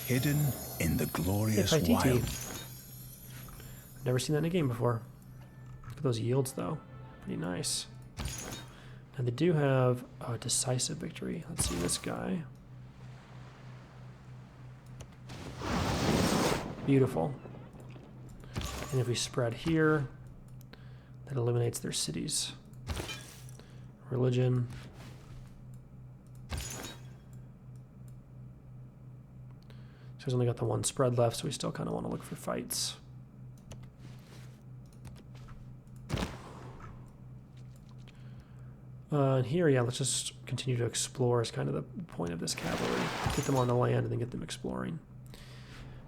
Hidden in the glorious Hey, wild. Never seen that in a game before. Look at those yields, though. Pretty nice. And they do have a decisive victory. Let's see this guy. Beautiful. And if we spread here, that eliminates their cities. Religion. So he's only got the 1 spread left, so we still kind of want to look for fights. And here, yeah, let's just continue to explore is kind of the point of this cavalry. Get them on the land and then get them exploring.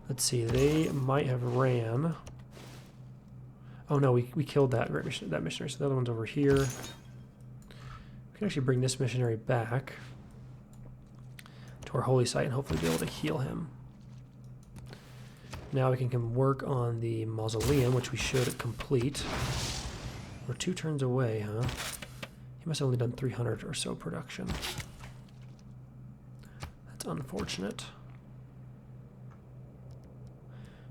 Let's see, they might have ran. Oh no, we killed that missionary, so the other one's over here. We can actually bring this missionary back to our holy site and hopefully be able to heal him. Now we can work on the mausoleum, which we should complete. We're 2 turns away, huh? He must have only done 300 or so production. That's unfortunate.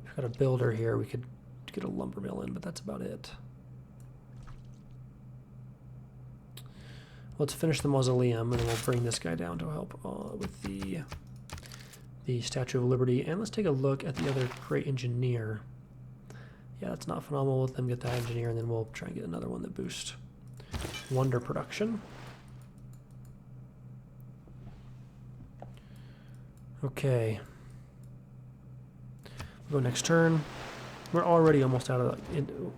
We've got a builder here. We could get a lumber mill in, but that's about it. Let's finish the mausoleum, and then we'll bring this guy down to help with the Statue of Liberty. And let's take a look at the other great engineer. Yeah, that's not phenomenal. Let them get that engineer, and then we'll try and get another one that boosts wonder production. Okay. We'll go next turn. We're already almost out of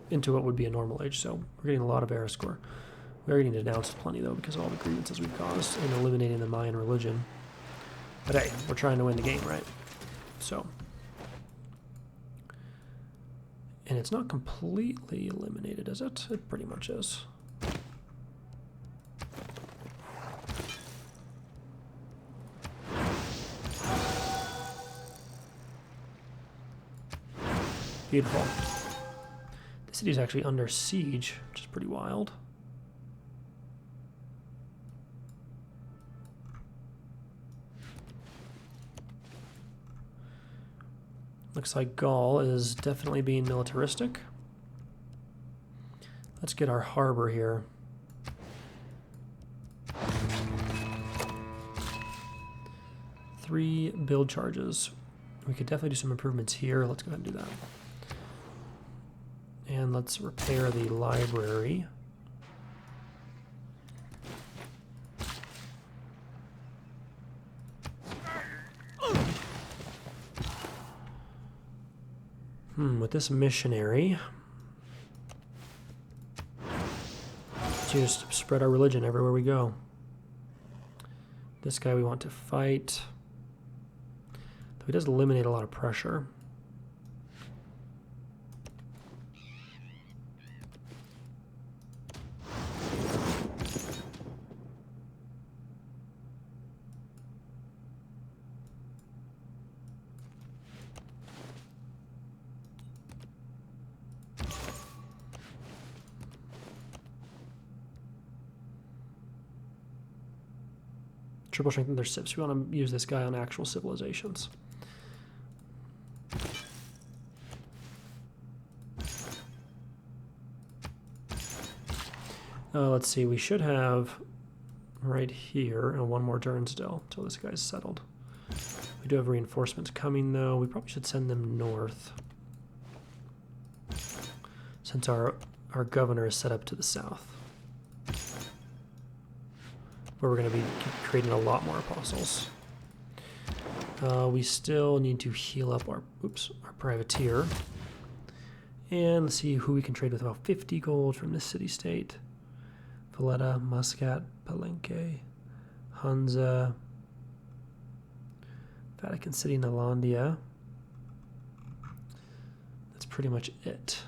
into what would be a normal age, so we're getting a lot of era score. We already denounced plenty, though, because of all the grievances we've caused in eliminating the Mayan religion. But hey, we're trying to win the game, right? So. And it's not completely eliminated, is it? It pretty much is. Beautiful. The city's actually under siege, which is pretty wild. Looks like Gaul is definitely being militaristic. Let's get our harbor here. Three build charges. We could definitely do some improvements here. Let's go ahead and do that. And let's repair the library. With this missionary, just spread our religion everywhere we go. This guy we want to fight. Though he does eliminate a lot of pressure. Triple strength in their cips. We want to use this guy on actual civilizations. Let's see. We should have right here and one more turn still until this guy's settled. We do have reinforcements coming though. We probably should send them north since our governor is set up to the south, where we're going to be creating a lot more apostles. We still need to heal up our privateer. And let's see who we can trade with. About 50 gold from this city-state. Valletta, Muscat, Palenque, Hunza, Vatican City, Nalandia. That's pretty much it.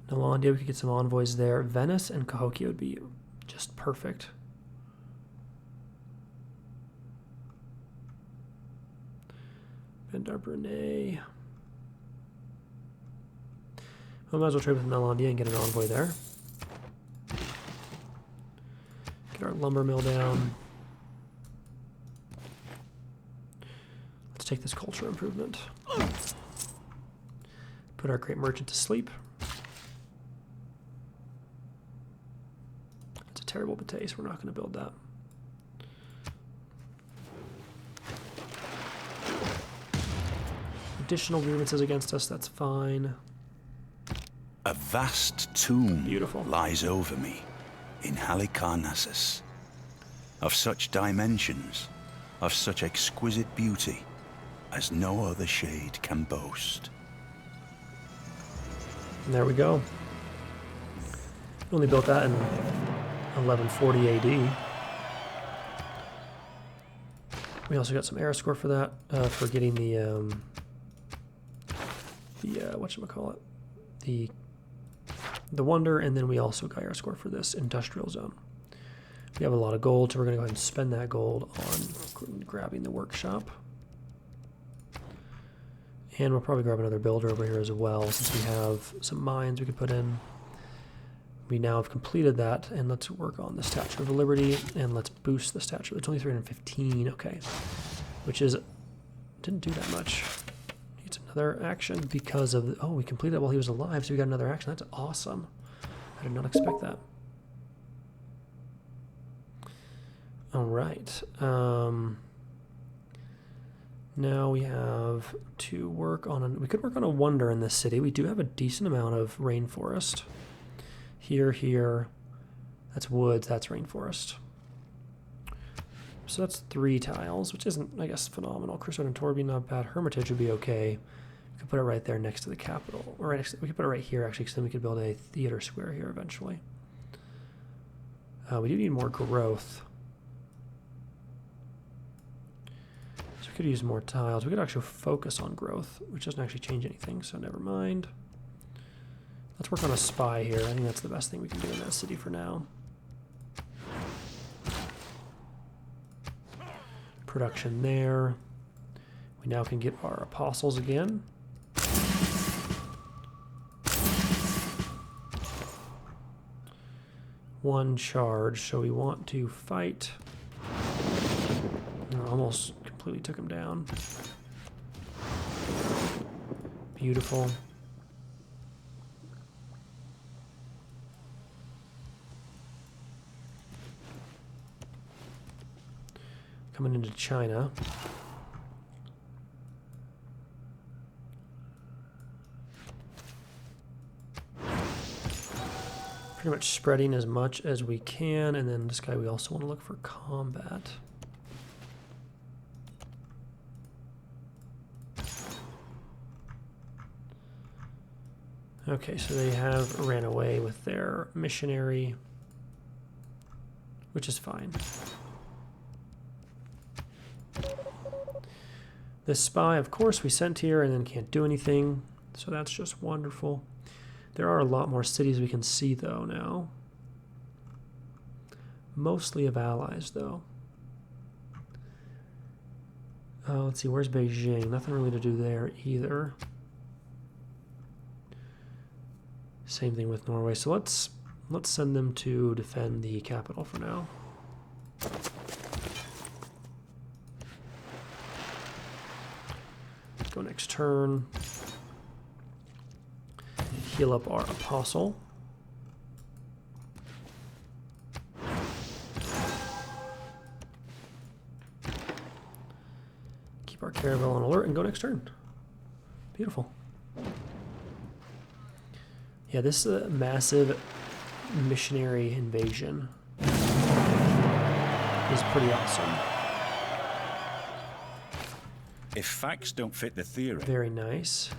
Nalandia, we could get some envoys there. Venice and Cahokia would be just perfect. Vendar Brunei. We might as well trade with Nalandia and get an envoy there. Get our lumber mill down. Let's take this culture improvement. Put our great merchant to sleep. Terrible Bataise, we're not going to build that. Additional grievances against us, that's fine. A vast tomb Beautiful. lies over me in Halicarnassus, of such dimensions, of such exquisite beauty, as no other shade can boast. And there we go. Only built that in 1140 AD. We also got some era score for that, for getting the whatchamacallit, the wonder, and then we also got era score for this industrial zone. We have a lot of gold, so we're going to go ahead and spend that gold on grabbing the workshop. And we'll probably grab another builder over here as well, since we have some mines we could put in. We now have completed that, and let's work on the Statue of Liberty, and let's boost the statue. It's only 315, okay. Which is, didn't do that much. Needs another action because of, oh, we completed it while he was alive, so we got another action. That's awesome. I did not expect that. All right. Now we have to work on, we could work on a wonder in this city. We do have a decent amount of rainforest. Here, that's woods, that's rainforest. So that's 3 tiles, which isn't, I guess, phenomenal. Crusade and Torby, not bad. Hermitage would be okay. We could put it right there next to the capital. Or right next to, we could put it right here, actually, because then we could build a theater square here eventually. We do need more growth. So we could use more tiles. We could actually focus on growth, which doesn't actually change anything, so never mind. Let's work on a spy here. I think that's the best thing we can do in that city for now. Production there. We now can get our apostles again. One charge, so we want to fight. Almost completely took him down. Beautiful. Coming into China. Pretty much spreading as much as we can, and then this guy we also want to look for combat. Okay, so they have ran away with their missionary, which is fine. This spy, of course, we sent here and then can't do anything, so that's just wonderful. There are a lot more cities we can see, though, now. Mostly of allies, though. Let's see, where's Beijing? Nothing really to do there either. Same thing with Norway, so let's send them to defend the capital for now. Go next turn. Heal up our apostle. Keep our caravel on alert and go next turn. Beautiful. Yeah, this is a massive missionary invasion. Is pretty awesome. If facts don't fit the theory. Very nice.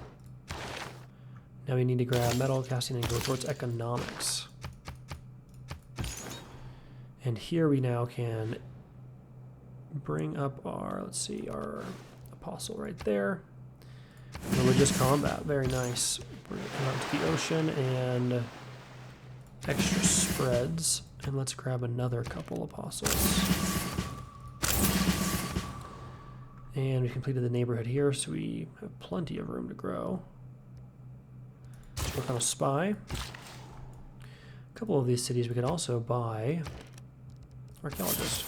Now we need to grab metal casting and go towards economics. And here we now can bring up our, let's see, our apostle right there. Religious combat, very nice. Bring it out to the ocean and extra spreads. And let's grab another couple apostles. And we completed the neighborhood here, so we have plenty of room to grow. Let's work on a spy. A couple of these cities we could also buy archaeologists.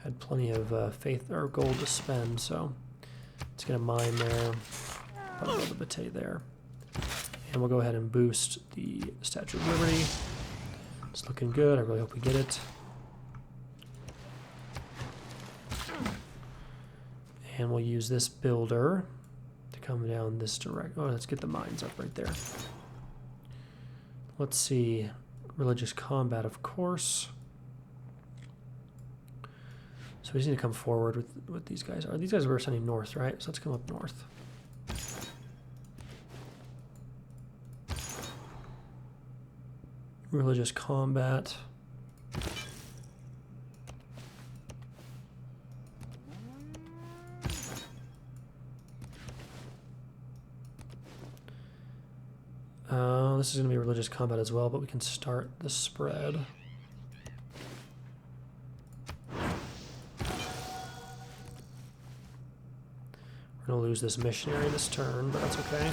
Had plenty of faith or gold to spend, so let's get a mine there. Probably build a bate there. And we'll go ahead and boost the Statue of Liberty. It's looking good. I really hope we get it. And we'll use this builder to come down this direction. Oh, let's get the mines up right there. Let's see. Religious combat, of course. So we just need to come forward with what these guys are. These guys were sending north, right? So let's come up north. Religious combat. This is going to be religious combat as well, but we can start the spread. We're going to lose this missionary this turn, but that's okay.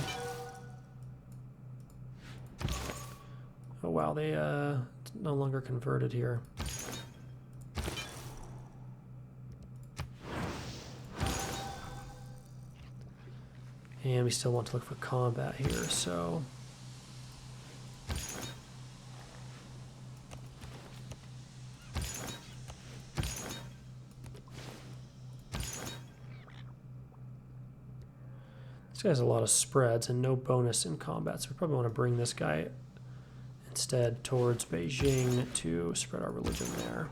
Oh wow, they it's no longer converted here. And we still want to look for combat here, so... This guy has a lot of spreads and no bonus in combat, so we probably want to bring this guy instead towards Beijing to spread our religion there.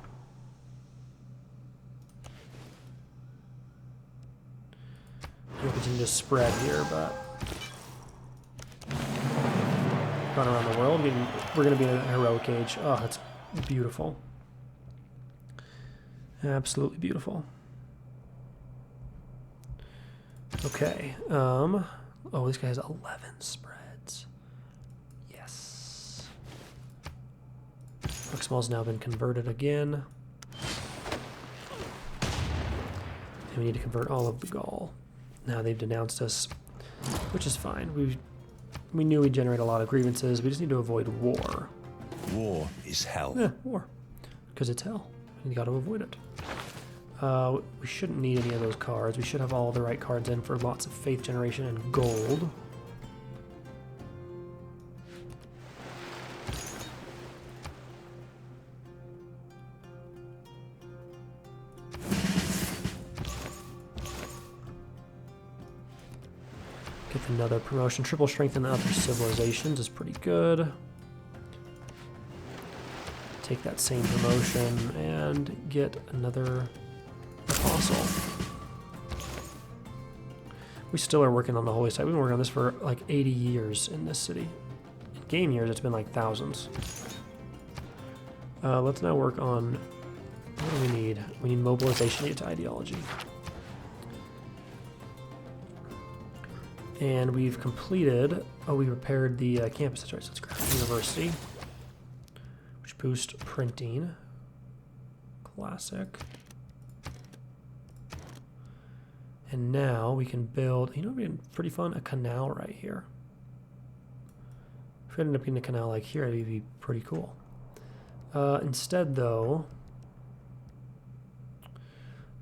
We'll continue to spread here, but going around the world, we're going to be in a heroic age. Oh, that's beautiful. Absolutely beautiful. Okay. Oh, this guy has 11 spreads. Yes. Luxembourg's now been converted again. And we need to convert all of the Gaul. Now they've denounced us, which is fine. We knew we'd generate a lot of grievances. We just need to avoid war. War is hell. Yeah, war. Because it's hell. And you got to avoid it. We shouldn't need any of those cards. We should have all the right cards in for lots of faith generation and gold. Get another promotion. Triple strength in other civilizations is pretty good. Take that same promotion and get another apostle. We still are working on the holy site. We've been working on this for like 80 years in this city. In game years, it's been like thousands. Let's now work on, what do we need? We need mobilization to get to ideology. And we've completed, we repaired the campus, that's right, so let's grab the university. Which boosts printing. Classic. And now we can build, you know what would be pretty fun? A canal right here. If we ended up getting a canal like here, it'd be pretty cool. Instead though,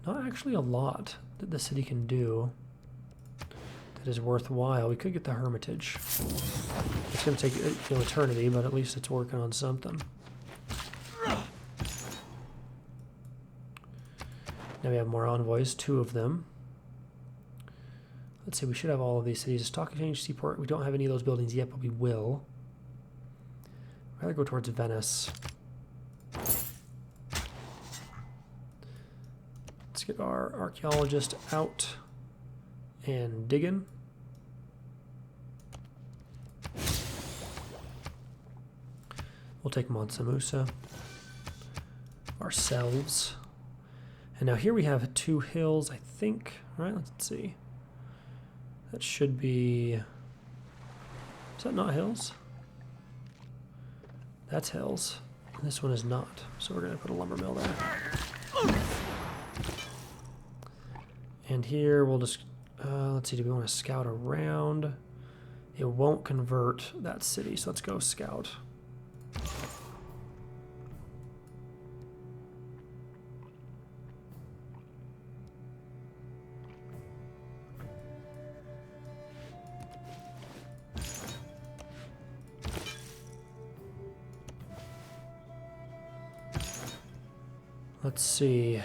not actually a lot that the city can do that is worthwhile. We could get the Hermitage. It's going to take eternity, but at least it's working on something. Now we have more envoys, 2 of them. Let's see, we should have all of these cities. Stock Exchange, Seaport, we don't have any of those buildings yet, but we will. I'd rather go towards Venice. Let's get our archaeologist out and digging. We'll take Monsamusa ourselves. And now here we have 2 hills, I think. All right, let's see. That should be... Is that not hills? That's hills. And this one is not. So we're going to put a lumber mill there. And here we'll just... let's see, do we want to scout around? It won't convert that city, so let's go scout. Let's see.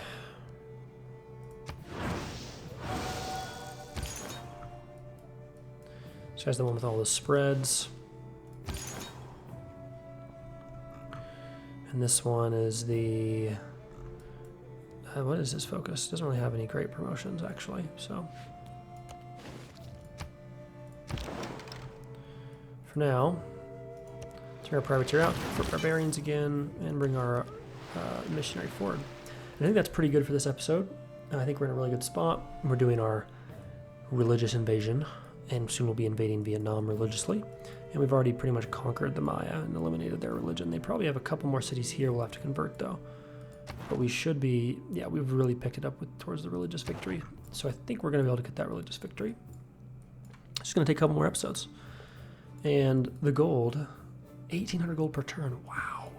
This guy's the one with all the spreads. And this one is the... what is his focus? Doesn't really have any great promotions, actually, so... For now, turn our privateer out for barbarians again, and bring our missionary forward. And I think that's pretty good for this episode. I think we're in a really good spot. We're doing our religious invasion, and soon we'll be invading Vietnam religiously. And we've already pretty much conquered the Maya and eliminated their religion. They probably have a couple more cities here we'll have to convert, though. But we should be, yeah, we've really picked it up towards the religious victory. So I think we're going to be able to get that religious victory. It's just going to take a couple more episodes. And the gold, 1,800 gold per turn. Wow.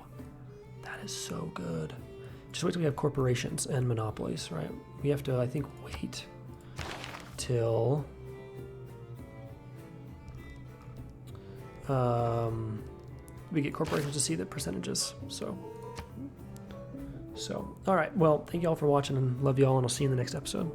That is so good. Just wait till we have corporations and monopolies, right? We have to, I think, wait till... we get corporations to see the percentages. So, all right. Well, thank you all for watching and love you all, and I'll see you in the next episode.